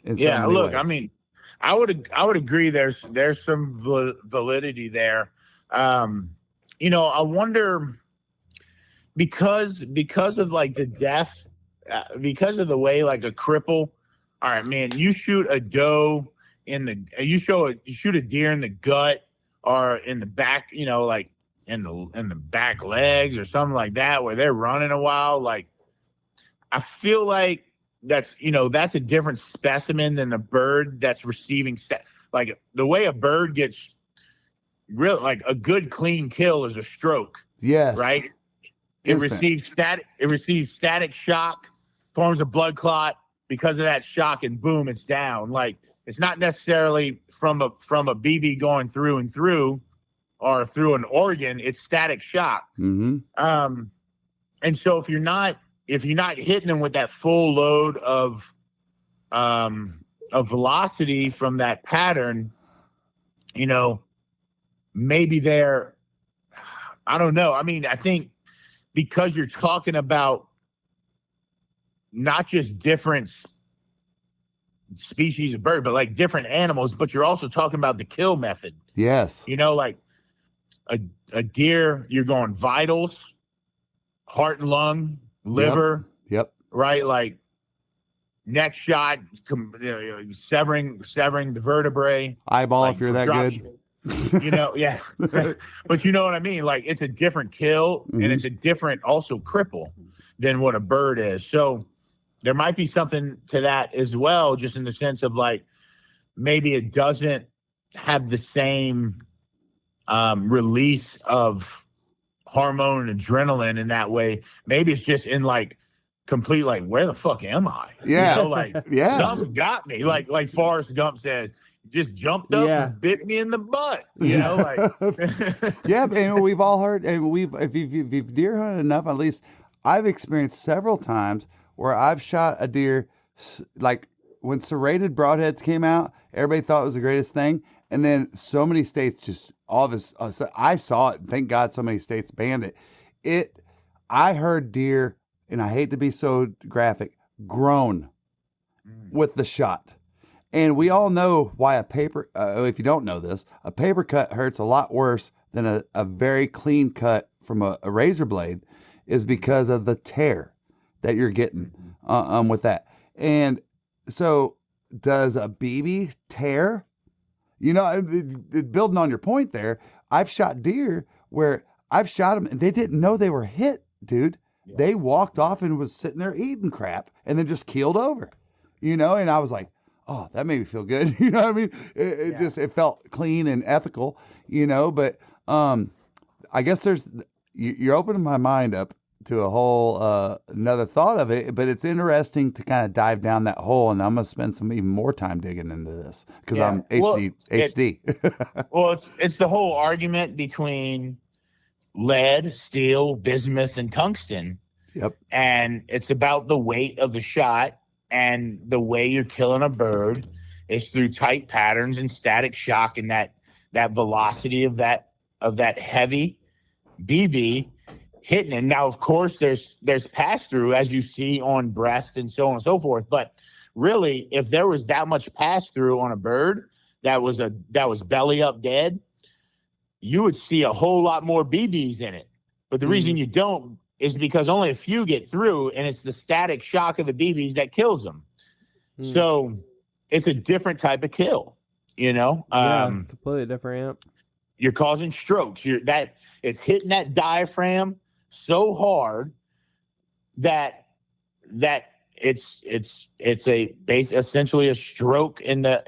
Yeah, look, ways. I mean, I would agree. There's some validity there. I wonder because of like the death, because of the way like a cripple. All right, man, you shoot a doe you shoot a deer in the gut or in the back, like in the back legs or something like that, where they're running a while. Like, I feel like that's a different specimen than the bird that's receiving like the way a bird gets real, like a good clean kill is a stroke. Yes. Right. It receives static shock, forms a blood clot because of that shock, and boom, it's down. Like, it's not necessarily from a BB going through and through or through an organ. It's static shock. Mm-hmm. And so if you're not hitting them with that full load of velocity from that pattern, maybe they're, I don't know. I mean, I think because you're talking about not just different species of bird, but like different animals, but you're also talking about the kill method. Yes. Like a deer, you're going vitals, heart and lung, liver. Yep. Right? Like neck shot, severing the vertebrae. Eyeball, like, if you're that good. Yeah. But you know what I mean? Like, it's a different kill, Mm-hmm. and it's a different also cripple than what a bird is. So there might be something to that as well, just in the sense of like, maybe it doesn't have the same release of hormone and adrenaline in that way. Maybe it's just in like complete, like, where the fuck am I? Yeah. Like, Yeah. something's got me. Like Forrest Gump says, just jumped up and bit me in the butt. Like. Yeah, and we've all heard, and if you've deer hunted enough, at least I've experienced several times where I've shot a deer, like when serrated broadheads came out, everybody thought it was the greatest thing, and then so many states just all of this. I saw it. Thank God, so many states banned it. I heard deer, and I hate to be so graphic, groan with the shot. And we all know why if you don't know this, a paper cut hurts a lot worse than a very clean cut from a razor blade, is because of the tear that you're getting with that. And so does a BB tear You know, building on your point there, I've shot deer where I've shot them and they didn't know they were hit, dude. Yeah. They walked off and was sitting there eating crap and then just keeled over, you know, and I was like, oh, that made me feel good. You know what I mean? It felt clean and ethical, you know, but I guess you're opening my mind up to a whole another thought of it, but it's interesting to kind of dive down that hole, and I'm gonna spend some even more time digging into this because I'm HD. Well, it's the whole argument between lead, steel, bismuth, and tungsten. Yep. And it's about the weight of the shot, and the way you're killing a bird is through tight patterns and static shock, and that velocity of that heavy BB hitting it. Now, of course, there's pass through, as you see on breast and so on and so forth. But really, if there was that much pass through on a bird that was belly up dead, you would see a whole lot more BBs in it. But the reason you don't is because only a few get through, and it's the static shock of the BBs that kills them. So it's a different type of kill, you know? Completely different amp. You're causing strokes. It's hitting that diaphragm so hard that it's essentially a stroke in the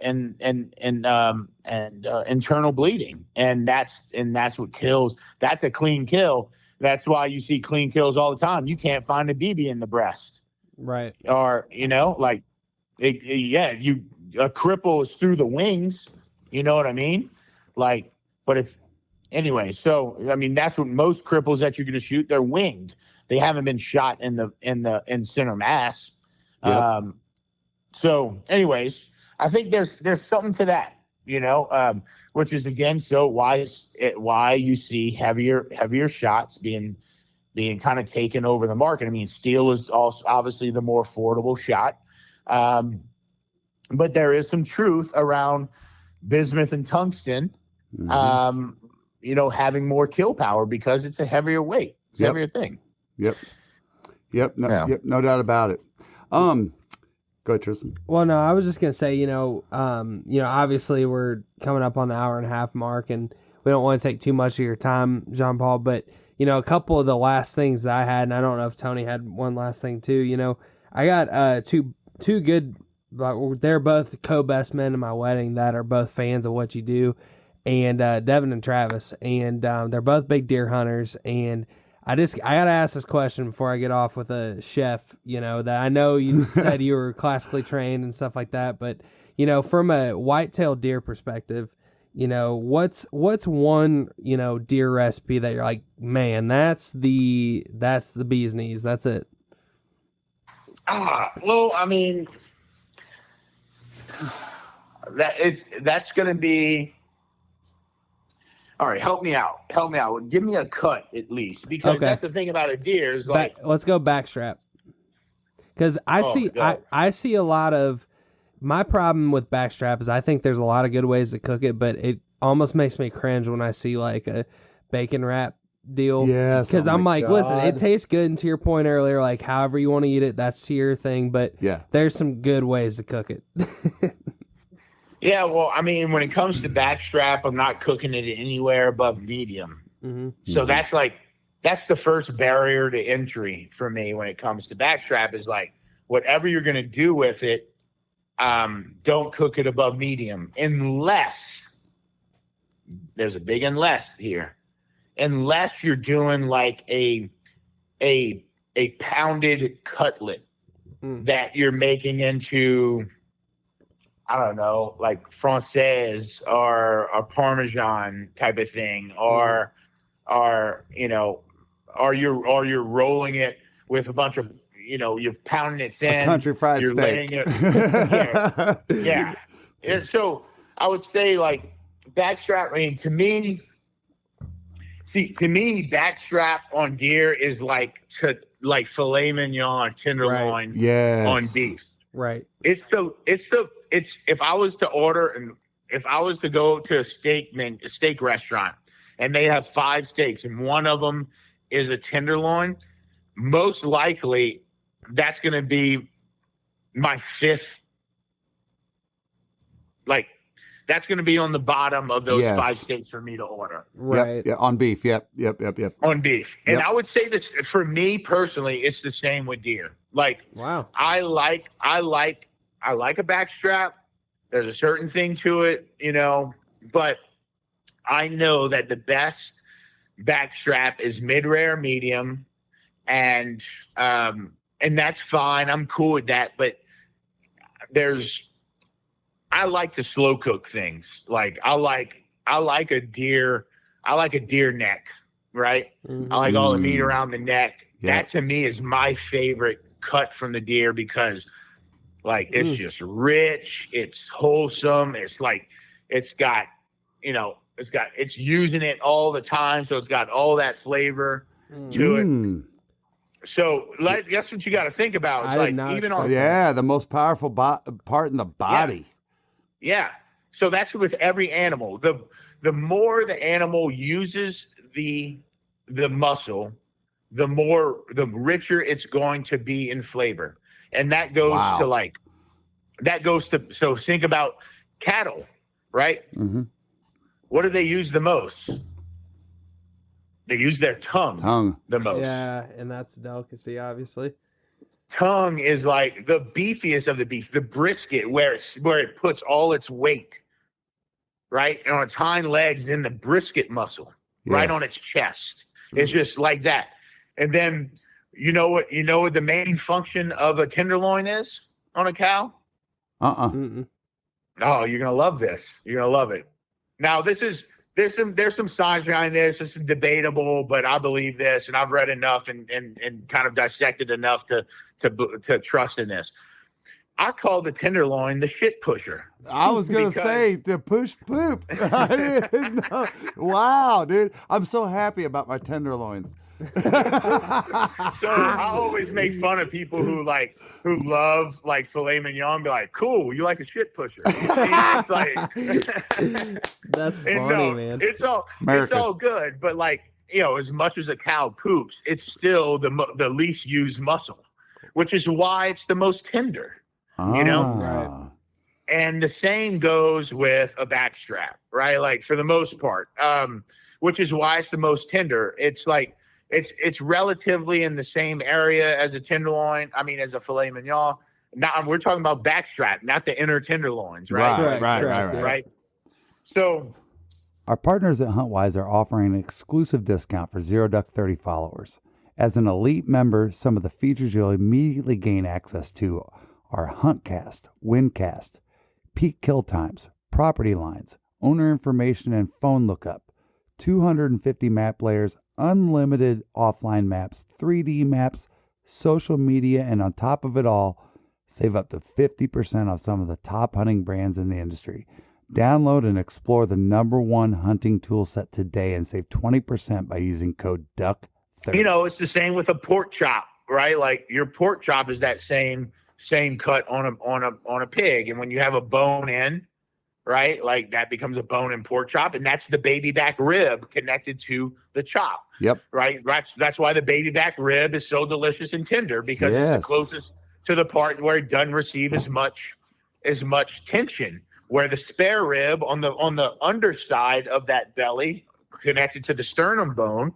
internal bleeding, and that's what kills. That's a clean kill. That's why you see clean kills all the time. You can't find a BB in the breast, right? Or like, a cripple is through the wings. You know what I mean? Like. But so I mean, that's what most cripples that you're going to shoot. They're winged. They haven't been shot in center mass. Yep. So, anyways, I think there's something to that, you know, which is again why you see heavier shots being kind of taken over the market. I mean, steel is also obviously the more affordable shot, but there is some truth around bismuth and tungsten. You know, having more kill power because it's a heavier weight. It's a heavier thing. Yep. No doubt about it. Go ahead, Tristan. Well, no, I was just gonna say, obviously we're coming up on the hour and a half mark, and we don't want to take too much of your time, Jean-Paul. But a couple of the last things that I had, and I don't know if Tony had one last thing too. I got two good. They're both co-best men in my wedding that are both fans of what you do. And Devin and Travis, and they're both big deer hunters. And I gotta ask this question before I get off with a chef. That I know you said you were classically trained and stuff like that, but from a whitetail deer perspective, what's one deer recipe that you're like, man, that's the bee's knees, that's it. Well, I mean, that's gonna be. All right, help me out. Give me a cut at least, because that's the thing about a deer is like. Let's go backstrap, because I see a lot of. My problem with backstrap is I think there's a lot of good ways to cook it, but it almost makes me cringe when I see like a bacon wrap deal. Yes, because I'm like, listen, it tastes good, and to your point earlier, like however you want to eat it, that's your thing. But there's some good ways to cook it. Yeah, well, I mean, when it comes to backstrap, I'm not cooking it anywhere above medium. Mm-hmm. So that's the first barrier to entry for me when it comes to backstrap is like, whatever you're going to do with it, don't cook it above medium unless there's a big unless here. Unless you're doing like a pounded cutlet that you're making into, I don't know, like Française or a Parmesan type of thing, or you're rolling it with a bunch of, you're pounding it thin. A country fried you're steak. Yeah. And so I would say like backstrap. I mean, to me, backstrap on deer is like filet mignon or tenderloin on beef. Right. It's if I was to order and if I was to go to a steak restaurant and they have 5 steaks and one of them is a tenderloin, most likely that's going to be my 5th. Like That's going to be on the bottom of those Yes. 5 steaks for me to order. Right. Yep, yeah, on beef. Yep. On beef. And Yep. I would say this for me personally, it's the same with deer. Like, Wow. I like a backstrap. There's a certain thing to it, but I know that the best backstrap is mid-rare, medium, and that's fine. I'm cool with that. But I like to slow cook things. Like I like a deer neck, right? Mhm. I like all the meat around the neck. Yeah. That to me is my favorite cut from the deer because like it's just rich, it's wholesome, it's using it all the time, so it's got all that flavor to it. So that's what you got to think about. It's I did like not even expect on Yeah, the most powerful part in the body. Yeah. So that's with every animal. The more the animal uses the muscle, the richer it's going to be in flavor. And that goes to so think about cattle, right? Mm-hmm. What do they use the most? They use their tongue the most. Yeah, and that's a delicacy, obviously. Tongue is like the beefiest of the beef, the brisket, where it puts all its weight, right? And on its hind legs, in the brisket muscle, right on its chest. It's just like that. And then you know what the main function of a tenderloin is on a cow? Mm-mm. Oh, you're gonna love this. You're gonna love it. Now, there's some science behind this. This is debatable, but I believe this, and I've read enough and kind of dissected enough to trust in this. I call the tenderloin the shit pusher. I was gonna say the push poop. I didn't know. Wow, dude! I'm so happy about my tenderloins. So I always make fun of people who love like filet mignon. Be like, cool, you like a shit pusher. It's like That's funny, man. It's all good, but as much as a cow poops, it's still the least used muscle, which is why it's the most tender. Right. And the same goes with a backstrap, right? Like for the most part, which is why it's the most tender. It's like it's relatively in the same area as a tenderloin. I mean, as a filet mignon. Now we're talking about backstrap, not the inner tenderloins, right? Right. So our partners at Huntwise are offering an exclusive discount for Zero Duck 30 followers. As an elite member, some of the features you'll immediately gain access to are Huntcast, Windcast, peak kill times, property lines, owner information and phone lookup, 250 map layers, unlimited offline maps, 3D maps, social media, and on top of it all, save up to 50% on some of the top hunting brands in the industry. Download and explore the #1 hunting tool set today and save 20% by using code DUCK30. It's the same with a pork chop, right? Like your pork chop is that same cut on a pig, and when you have a bone in, right, like that becomes a bone in pork chop, and that's the baby back rib connected to the chop. Yep. Right. That's why the baby back rib is so delicious and tender, because it's the closest to the part where it doesn't receive as much tension. Where the spare rib on the underside of that belly, connected to the sternum bone,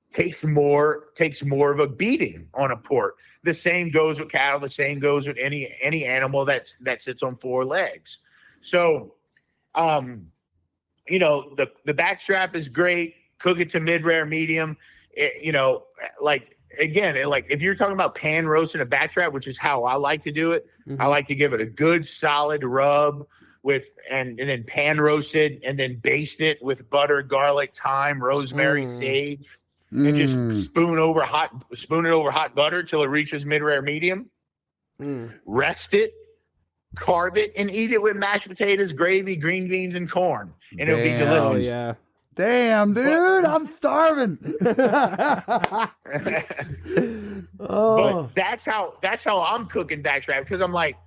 takes more of a beating on a pork. The same goes with cattle. The same goes with any animal that sits on 4 legs. So, the backstrap is great. Cook it to mid-rare, medium. If you're talking about pan roasting a backstrap, which is how I like to do it, I like to give it a good solid rub and then pan roast it and then baste it with butter, garlic, thyme, rosemary, sage. And just spoon it over hot butter till it reaches mid-rare medium. Rest it, carve it, and eat it with mashed potatoes, gravy, green beans, and corn. And it'll be delicious. Oh, yeah. Damn, dude, I'm starving. But that's how I'm cooking backstrap, because I'm like,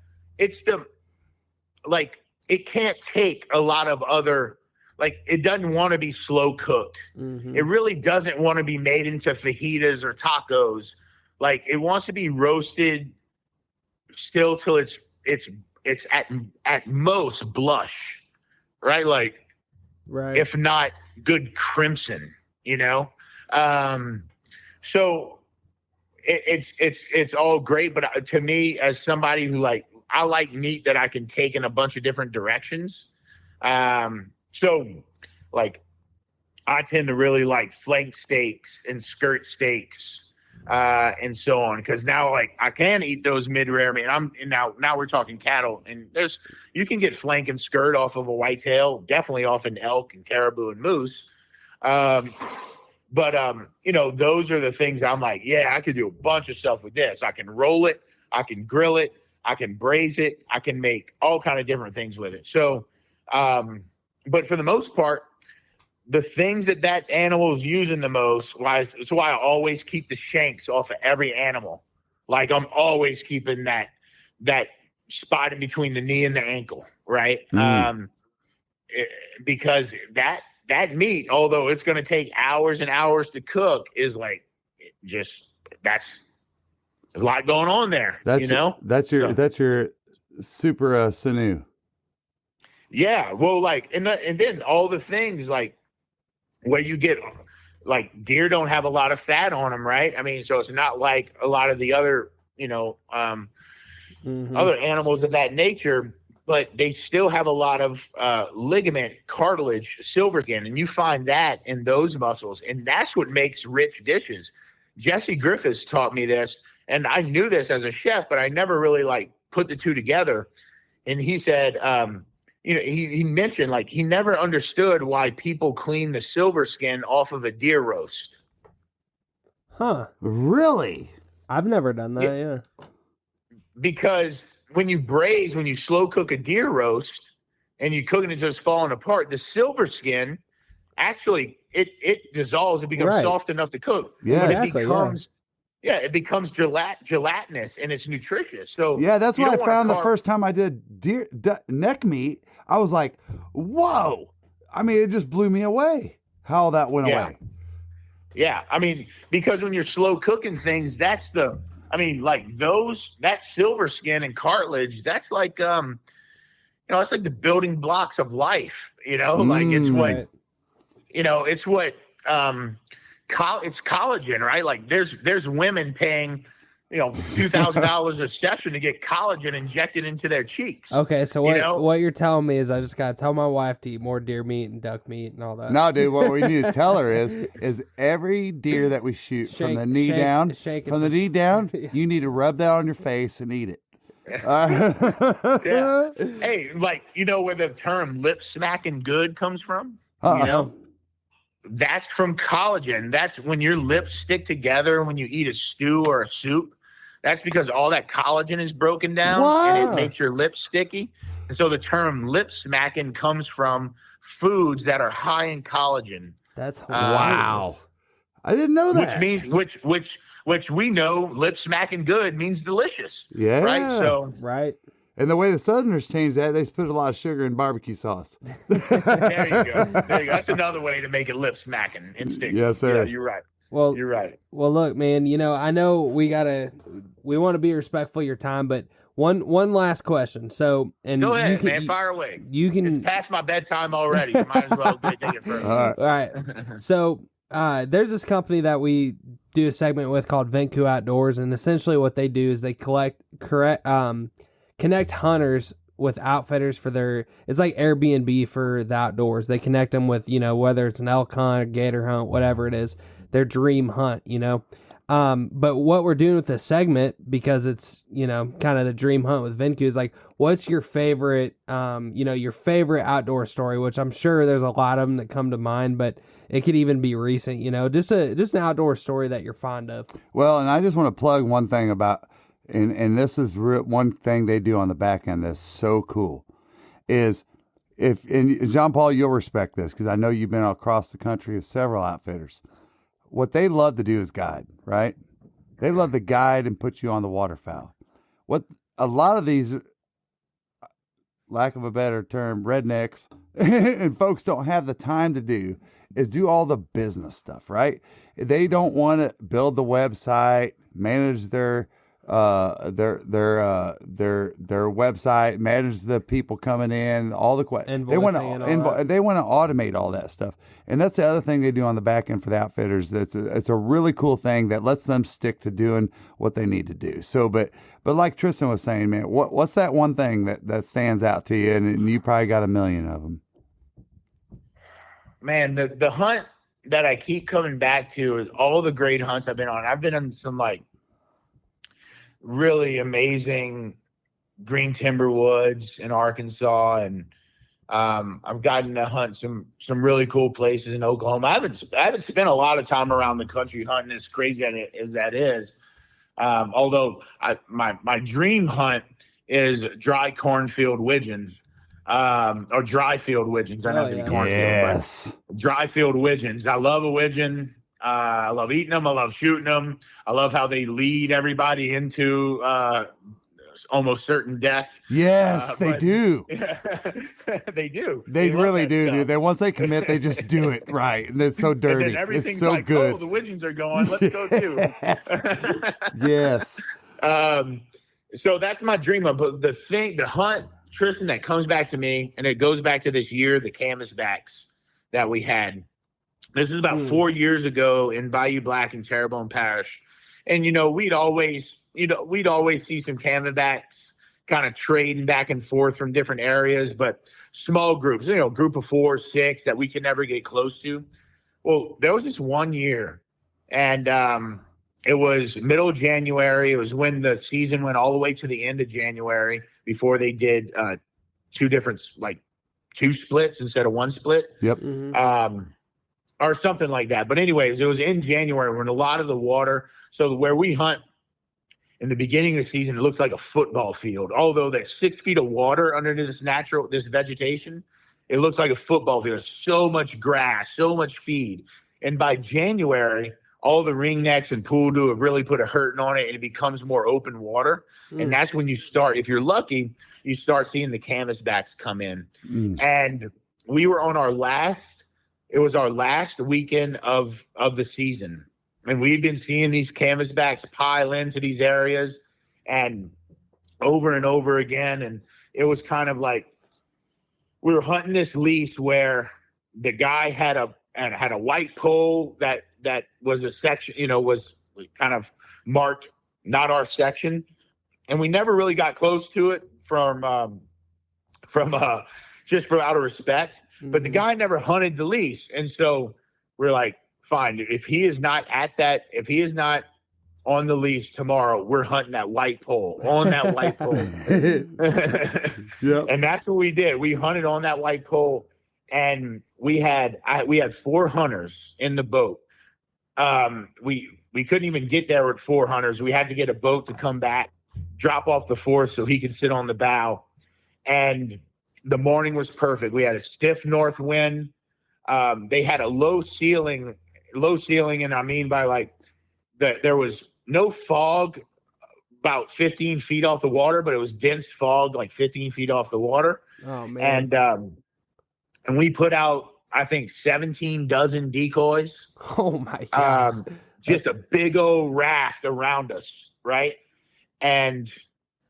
it can't take a lot of other. Like, it doesn't want to be slow cooked. It really doesn't want to be made into fajitas or tacos. Like, it wants to be roasted still till it's at most blush, right? Like, Right. if not good crimson, you know? So it's all great. But to me, as somebody who I like meat that I can take in a bunch of different directions. So like, I tend to really like flank steaks and skirt steaks, and so on. Cause now I can eat those mid-rare meat. Now we're talking cattle, and you can get flank and skirt off of a whitetail, definitely off an elk and caribou and moose. But those are the things I'm like, yeah, I could do a bunch of stuff with this. I can roll it, I can grill it, I can braise it, I can make all kind of different things with it. So, but for the most part, the things that animal is using the most, it's why I always keep the shanks off of every animal. Like, I'm always keeping that spot in between the knee and the ankle, right? Because that meat, although it's going to take hours and hours to cook, is that's a lot going on there. That's your super sinew. Yeah, well, and then all the things where you get deer don't have a lot of fat on them, right? I mean, so it's not like a lot of the other other animals of that nature, but they still have a lot of ligament, cartilage, silver skin, and you find that in those muscles, and that's what makes rich dishes. Jesse Griffiths taught me this, and I knew this as a chef, but I never really put the two together. And he said, he mentioned he never understood why people clean the silver skin off of a deer roast. Huh? Really? I've never done that. Yeah. Because when you slow cook a deer roast and you cook it and just falling apart, the silver skin actually it dissolves and becomes soft enough to cook. Yeah, but exactly, it becomes gelatinous and it's nutritious. So yeah, that's what I found the first time I did deer neck meat. I was like, whoa! I mean, it just blew me away how that went away. Yeah, I mean, because when you're slow cooking things, that silver skin and cartilage, that's it's like the building blocks of life. It's what, it's what, it's collagen, right? There's women paying, $2,000 a session to get collagen injected into their cheeks. Okay, so what you're telling me is I just gotta tell my wife to eat more deer meat and duck meat and all that. No, dude, what we need to tell her is every deer that we shoot from the knee down, you need to rub that on your face and eat it. Yeah. Hey, where the term lip smacking good comes from? That's from collagen. That's when your lips stick together when you eat a stew or a soup. That's because all that collagen is broken down and it makes your lips sticky. And so the term lip smacking comes from foods that are high in collagen. That's wow. I didn't know that. Which we know lip smacking good means delicious. Yeah. Right. So and the way the Southerners changed that, they put a lot of sugar in barbecue sauce. There you go. That's another way to make it lip smacking and sticky. Yes, sir. Yeah, you're right. Well, you're right. Well, look, man. I know we want to be respectful of your time, but one last question. So, and go ahead, man. Fire away. It's past my bedtime already. You might as well take it further. All right. So, there's this company that we do a segment with called Venku Outdoors, and essentially what they do is they connect hunters with outfitters for it's like Airbnb for the outdoors. They connect them with, whether it's an elk hunt, a gator hunt, whatever it is, their dream hunt, But what we're doing with this segment, because it's, kind of the dream hunt with Venku, is what's your favorite, your favorite outdoor story, which I'm sure there's a lot of them that come to mind, but it could even be recent, just an outdoor story that you're fond of. Well, and I just want to plug one thing about, and this is one thing they do on the back end that's so cool, is and Jean-Paul, you'll respect this because I know you've been across the country with several outfitters. What they love to do is guide, right? They love to guide and put you on the waterfowl. What a lot of these, lack of a better term, rednecks and folks don't have the time to do is do all the business stuff, right? They don't want to build the website, manage their their website, manage the people coming in, all the questions. They want to automate all that stuff, and that's the other thing they do on the back end for the outfitters. It's a really cool thing that lets them stick to doing what they need to do. So, but like Tristan was saying, man, what's that one thing that stands out to you, and you probably got a million of them. Man, the hunt that I keep coming back to is all the great hunts I've been on. I've been on some like really amazing green timber woods in Arkansas, and I've gotten to hunt some really cool places in Oklahoma. I haven't spent a lot of time around the country hunting, as crazy as that is. Although my dream hunt is dry cornfield widgeons, or dry field widgeons. I don't have to be cornfield, yes. but dry field widgeons. I love a widgeon. I love eating them. I love shooting them. I love how they lead everybody into almost certain death. Yes, they do. They do. They really do, dude. Once they commit, they just do it right, and it's so dirty. And then everything's it's so like, good. oh, the widgeons are going. Let's go too. Yes. So that's my dream. But the hunt, Tristan, that comes back to me, and it goes back to this year, the canvasbacks that we had. This is about 4 years ago in Bayou Black and Terrebonne Parish. And, we'd always see some canvasbacks kind of trading back and forth from different areas, but small groups, group of 4 or 6 that we could never get close to. Well, there was this one year, and it was middle of January. It was when the season went all the way to the end of January before they did 2 splits instead of 1 split. Yep. Or something like that. But anyways, it was in January when a lot of the water, so where we hunt in the beginning of the season, it looks like a football field. Although there's 6 feet of water under this vegetation, it looks like a football field. There's so much grass, so much feed. And by January, all the ringnecks and poodoo have really put a hurting on it, and it becomes more open water. And that's when you start, if you're lucky, you start seeing the canvasbacks come in. And we were on our last weekend of the season, and we've been seeing these canvasbacks pile into these areas and over again. And it was kind of like we were hunting this lease where the guy had a white pole that was a section, was kind of marked not our section, and we never really got close to it from just for out of respect. But the guy never hunted the lease. And so we're like, fine, if he is not on the lease tomorrow, we're hunting that white pole, on that white pole. Yep. And that's what we did. We hunted on that white pole, and we had 4 hunters in the boat. We couldn't even get there with 4 hunters. We had to get a boat to come back, drop off the 4th so he could sit on the bow. And the morning was perfect. We had a stiff north wind. They had a low ceiling, and I mean by like there was no fog about 15 feet off the water, but it was dense fog like 15 feet off the water. Oh man! And we put out, I think, 17 dozen decoys. Oh my God! Just a big old raft around us, right? And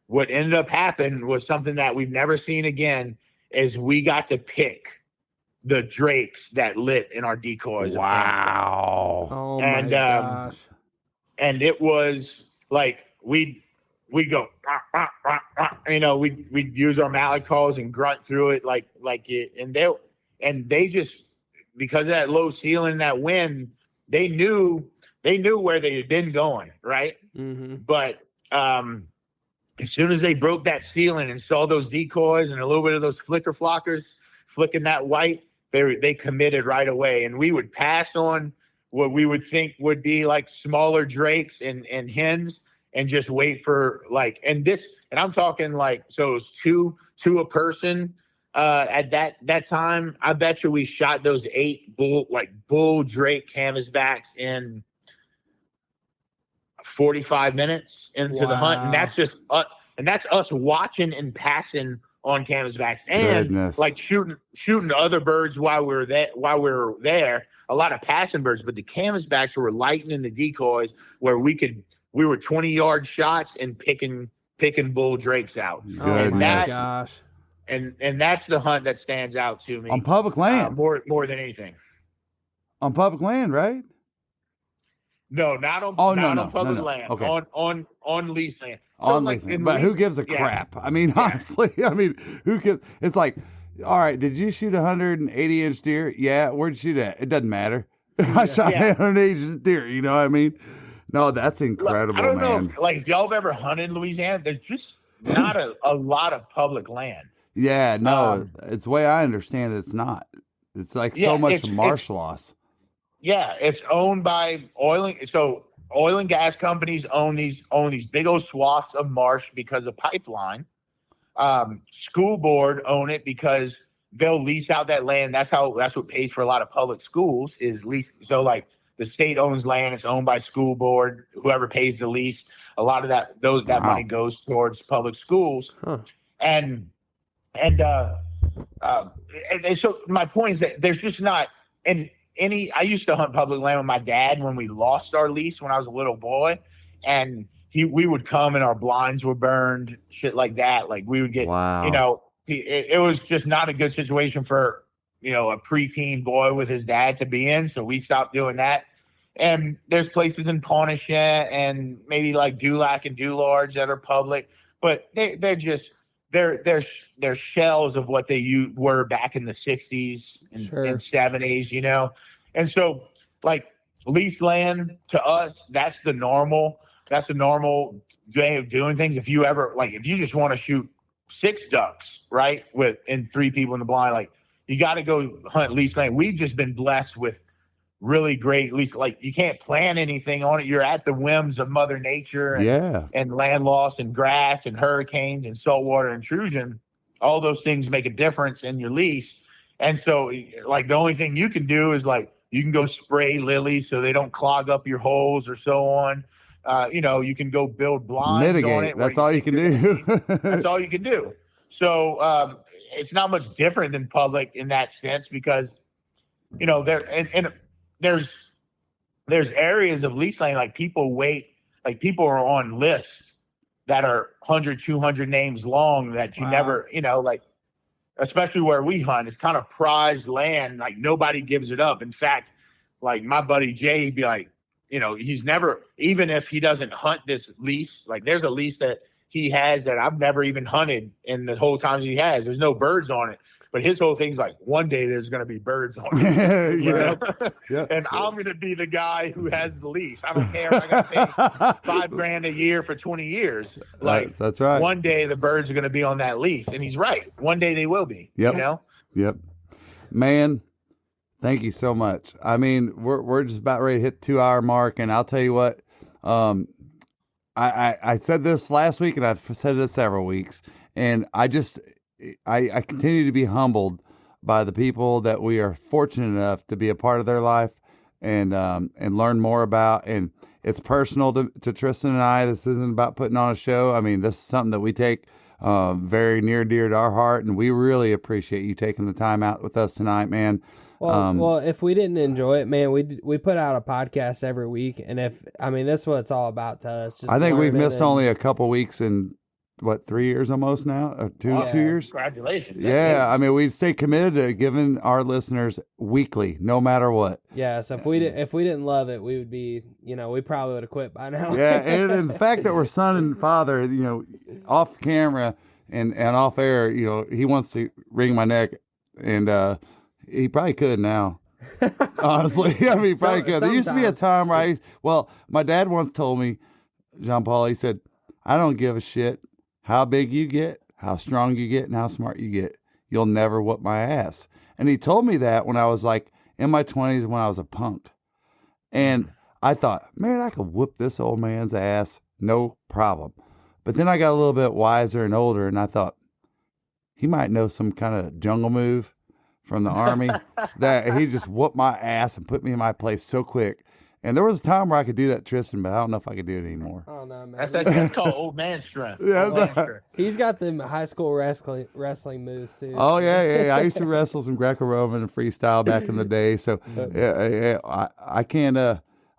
what ended up happening was something that we've never seen again. Is we got to pick the drakes that lit in our decoys. Wow. Oh my gosh. And it was like we go, rah, rah, rah, rah. We'd use our mallet calls and grunt through it like it. And they just, because of that low ceiling, that wind, they knew where they had been going, right? But as soon as they broke that ceiling and saw those decoys and a little bit of those flicker flockers flicking that white, they committed right away. And we would pass on what we would think would be like smaller drakes and hens, and just wait for and I'm talking like, so it was two a person at that time. I bet you we shot those 8 bull drake canvasbacks in 45 minutes into the hunt, and that's just that's us watching and passing on canvasbacks, and like shooting other birds while we were there. A lot of passing birds, but the canvasbacks were lightening the decoys where we could we were 20-yard shots and picking bull drakes out. Good, Oh and my yes. gosh. And that's the hunt that stands out to me On public land. more than anything. On public land, right? No, not on public land. Okay. On lease land. So On like lease, but who gives a crap? I mean, honestly, I mean, who gives? It's like, all right, did you shoot 180-inch deer? Yeah, where'd you shoot at? It doesn't matter. I shot a 180-inch deer. You know what I mean? No, that's incredible, I don't man. know if y'all have ever hunted in Louisiana. There's just not a lot of public land. Yeah, no, it's the way I understand it. It's not. It's like so much marsh loss. Yeah, it's owned by oil and gas companies own these big old swaths of marsh because of pipeline. School board own it because they'll lease out that land. That's what pays for a lot of public schools is lease. So like the state owns land, it's owned by school board. Whoever pays the lease, a lot of that money goes towards public schools. Huh. And so my point is that there's just not I used to hunt public land with my dad when we lost our lease when I was a little boy, and we would come and our blinds were burned, shit like that. Like we would get, it was just not a good situation for, a preteen boy with his dad to be in. So we stopped doing that. And there's places in Pontiac and maybe like Dulac and Dularge that are public, but they're shells of what they were back in the 60s and 70s, And so like leased land to us, that's the normal way of doing things. If you just want to shoot 6 ducks, right, and 3 people in the blind, like you got to go hunt leased land. We've just been blessed with really great lease. Like you can't plan anything on it. You're at the whims of Mother Nature and land loss and grass and hurricanes and saltwater intrusion. All those things make a difference in your lease. And so like the only thing you can do is like you can go spray lilies so they don't clog up your holes or so on. You can go build blinds on it. That's all you can do. That's all you can do. So it's not much different than public in that sense because there's areas of lease land like people are on lists that are 100, 200 names long that you never, especially where we hunt, it's kind of prized land. Like nobody gives it up. In fact, like my buddy Jay, he'd be like, he's never, even if he doesn't hunt this lease, like there's a lease that he has that I've never even hunted in the whole time he has. There's no birds on it. But his whole thing's like, one day there's going to be birds on it. And I'm going to be the guy who has the lease. I don't care if I got to pay $5,000 a year for 20 years. Like, that's right. One day the birds are going to be on that lease. And he's right. One day they will be. Yep. Yep. Man, thank you so much. I mean, we're just about ready to hit the 2-hour mark. And I'll tell you what, I said this last week and I've said it several weeks. And I continue to be humbled by the people that we are fortunate enough to be a part of their life and learn more about. And it's personal to Tristan and I. This isn't about putting on a show. I mean, this is something that we take very near and dear to our heart. And we really appreciate you taking the time out with us tonight, man. Well, if we didn't enjoy it, man, we put out a podcast every week. And that's what it's all about to us. I think we've missed only a couple weeks in 3 years almost now, or 2 years. Congratulations. Yeah, I mean, we stay committed to giving our listeners weekly, no matter what. Yeah, so if we didn't love it, we would be, we probably would have quit by now. Yeah, and the fact that we're son and father, off camera and off air, he wants to wring my neck, and he probably could now. Honestly, I mean, he probably could. There used to be a time where my dad once told me, Jean-Paul, he said, I don't give a shit how big you get, how strong you get, and how smart you get. You'll never whoop my ass. And he told me that when I was like in my 20s when I was a punk. And I thought, man, I could whoop this old man's ass, no problem. But then I got a little bit wiser and older, and I thought, he might know some kind of jungle move from the Army that he just whooped my ass and put me in my place so quick. And there was a time where I could do that, Tristan, but I don't know if I could do it anymore. Oh, no, man. That's called old man strength. Yeah, he's got them high school wrestling moves, too. Oh, yeah. I used to wrestle some Greco-Roman and freestyle back in the day. So, I can't,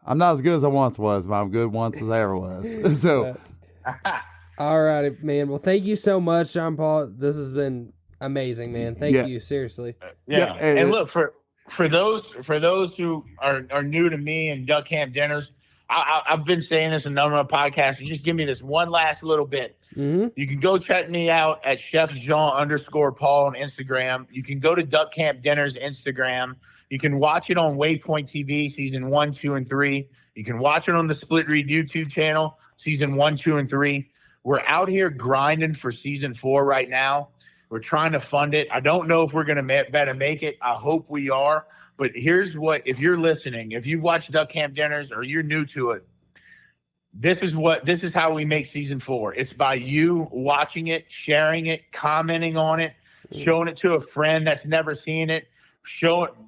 I'm not as good as I once was, but I'm good once as I ever was. So, all righty, man. Well, thank you so much, Jean-Paul. This has been amazing, man. Thank you, seriously. Yeah. And look, for those who are new to me and Duck Camp Dinners, I've been saying this in a number of podcasts. Just give me this one last little bit. Mm-hmm. You can go check me out at Chef Jean_Paul on Instagram. You can go to Duck Camp Dinners Instagram. You can watch it on Waypoint TV season 1, 2, and 3. You can watch it on the Split Read YouTube channel season 1, 2, and 3. We're out here grinding for season 4 right now. We're trying to fund it. I don't know if we're going to better make it. I hope we are. But here's what, if you're listening, if you've watched Duck Camp Dinners or you're new to it, this is how we make season 4. It's by you watching it, sharing it, commenting on it, showing it to a friend that's never seen it,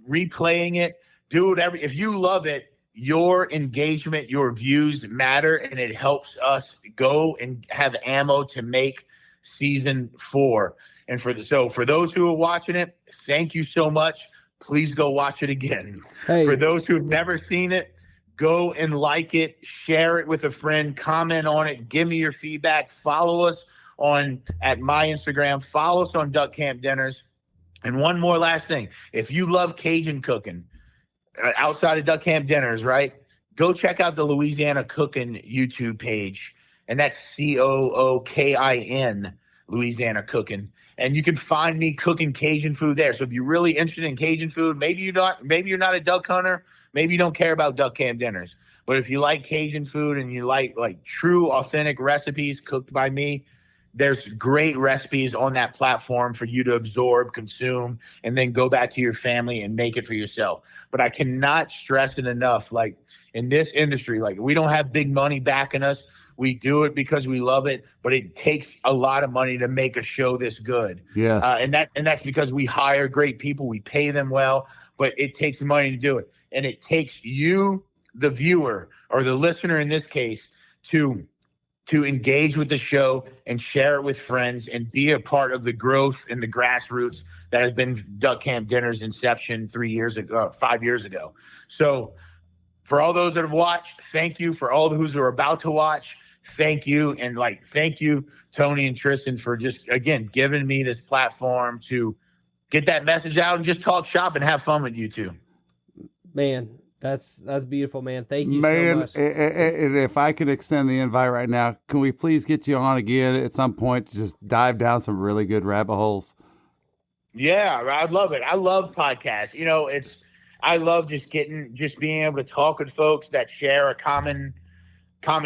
replaying it, do whatever. If you love it, your engagement, your views matter, and it helps us go and have ammo to make season 4. And for those who are watching it, thank you so much. Please go watch it again. Hey. For those who've never seen it, go and like it, share it with a friend, comment on it, give me your feedback. Follow us at my Instagram. Follow us on Duck Camp Dinners. And one more last thing. If you love Cajun cooking outside of Duck Camp Dinners, right, go check out the Louisiana Cookin YouTube page. And that's COOKIN, Louisiana Cookin. And you can find me cooking Cajun food there. So if you're really interested in Cajun food, maybe you're not a duck hunter, maybe you don't care about Duck Camp Dinners. But if you like Cajun food and you like true, authentic recipes cooked by me, there's great recipes on that platform for you to absorb, consume, and then go back to your family and make it for yourself. But I cannot stress it enough. Like in this industry, we don't have big money backing us. We do it because we love it, but it takes a lot of money to make a show this good. yes. And that's because we hire great people. We pay them well, but it takes money to do it. And it takes you, the viewer, or the listener in this case, to engage with the show and share it with friends and be a part of the growth and the grassroots that has been Duck Camp Dinners inception 5 years ago. So for all those that have watched, thank you. For all those who are about to watch, thank you. And thank you, Tony and Tristan, for just, again, giving me this platform to get that message out and just talk shop and have fun with you two. Man, that's beautiful, man. Thank you Man, so much. and if I could extend the invite right now, can we please get you on again at some point to just dive down some really good rabbit holes? Yeah, I'd love it. I love podcasts. I love just being able to talk with folks that share a common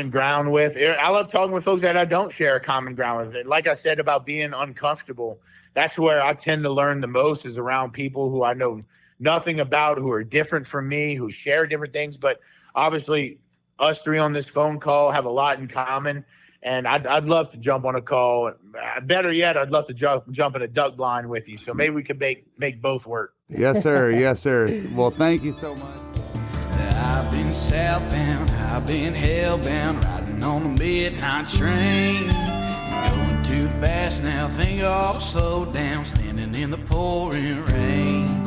ground with. I love talking with folks that I don't share a common ground with. Like I said about being uncomfortable, that's where I tend to learn the most, is around people who I know nothing about, who are different from me, who share different things. But obviously, us three on this phone call have a lot in common. And I'd love to jump on a call. Better yet, I'd love to jump in a duck blind with you. So maybe we could make both work. Yes, sir. Yes, sir. Well, thank you so much. I've been southbound, I've been hellbound, riding on the midnight train. Going too fast now, think I'll slow down, standing in the pouring rain.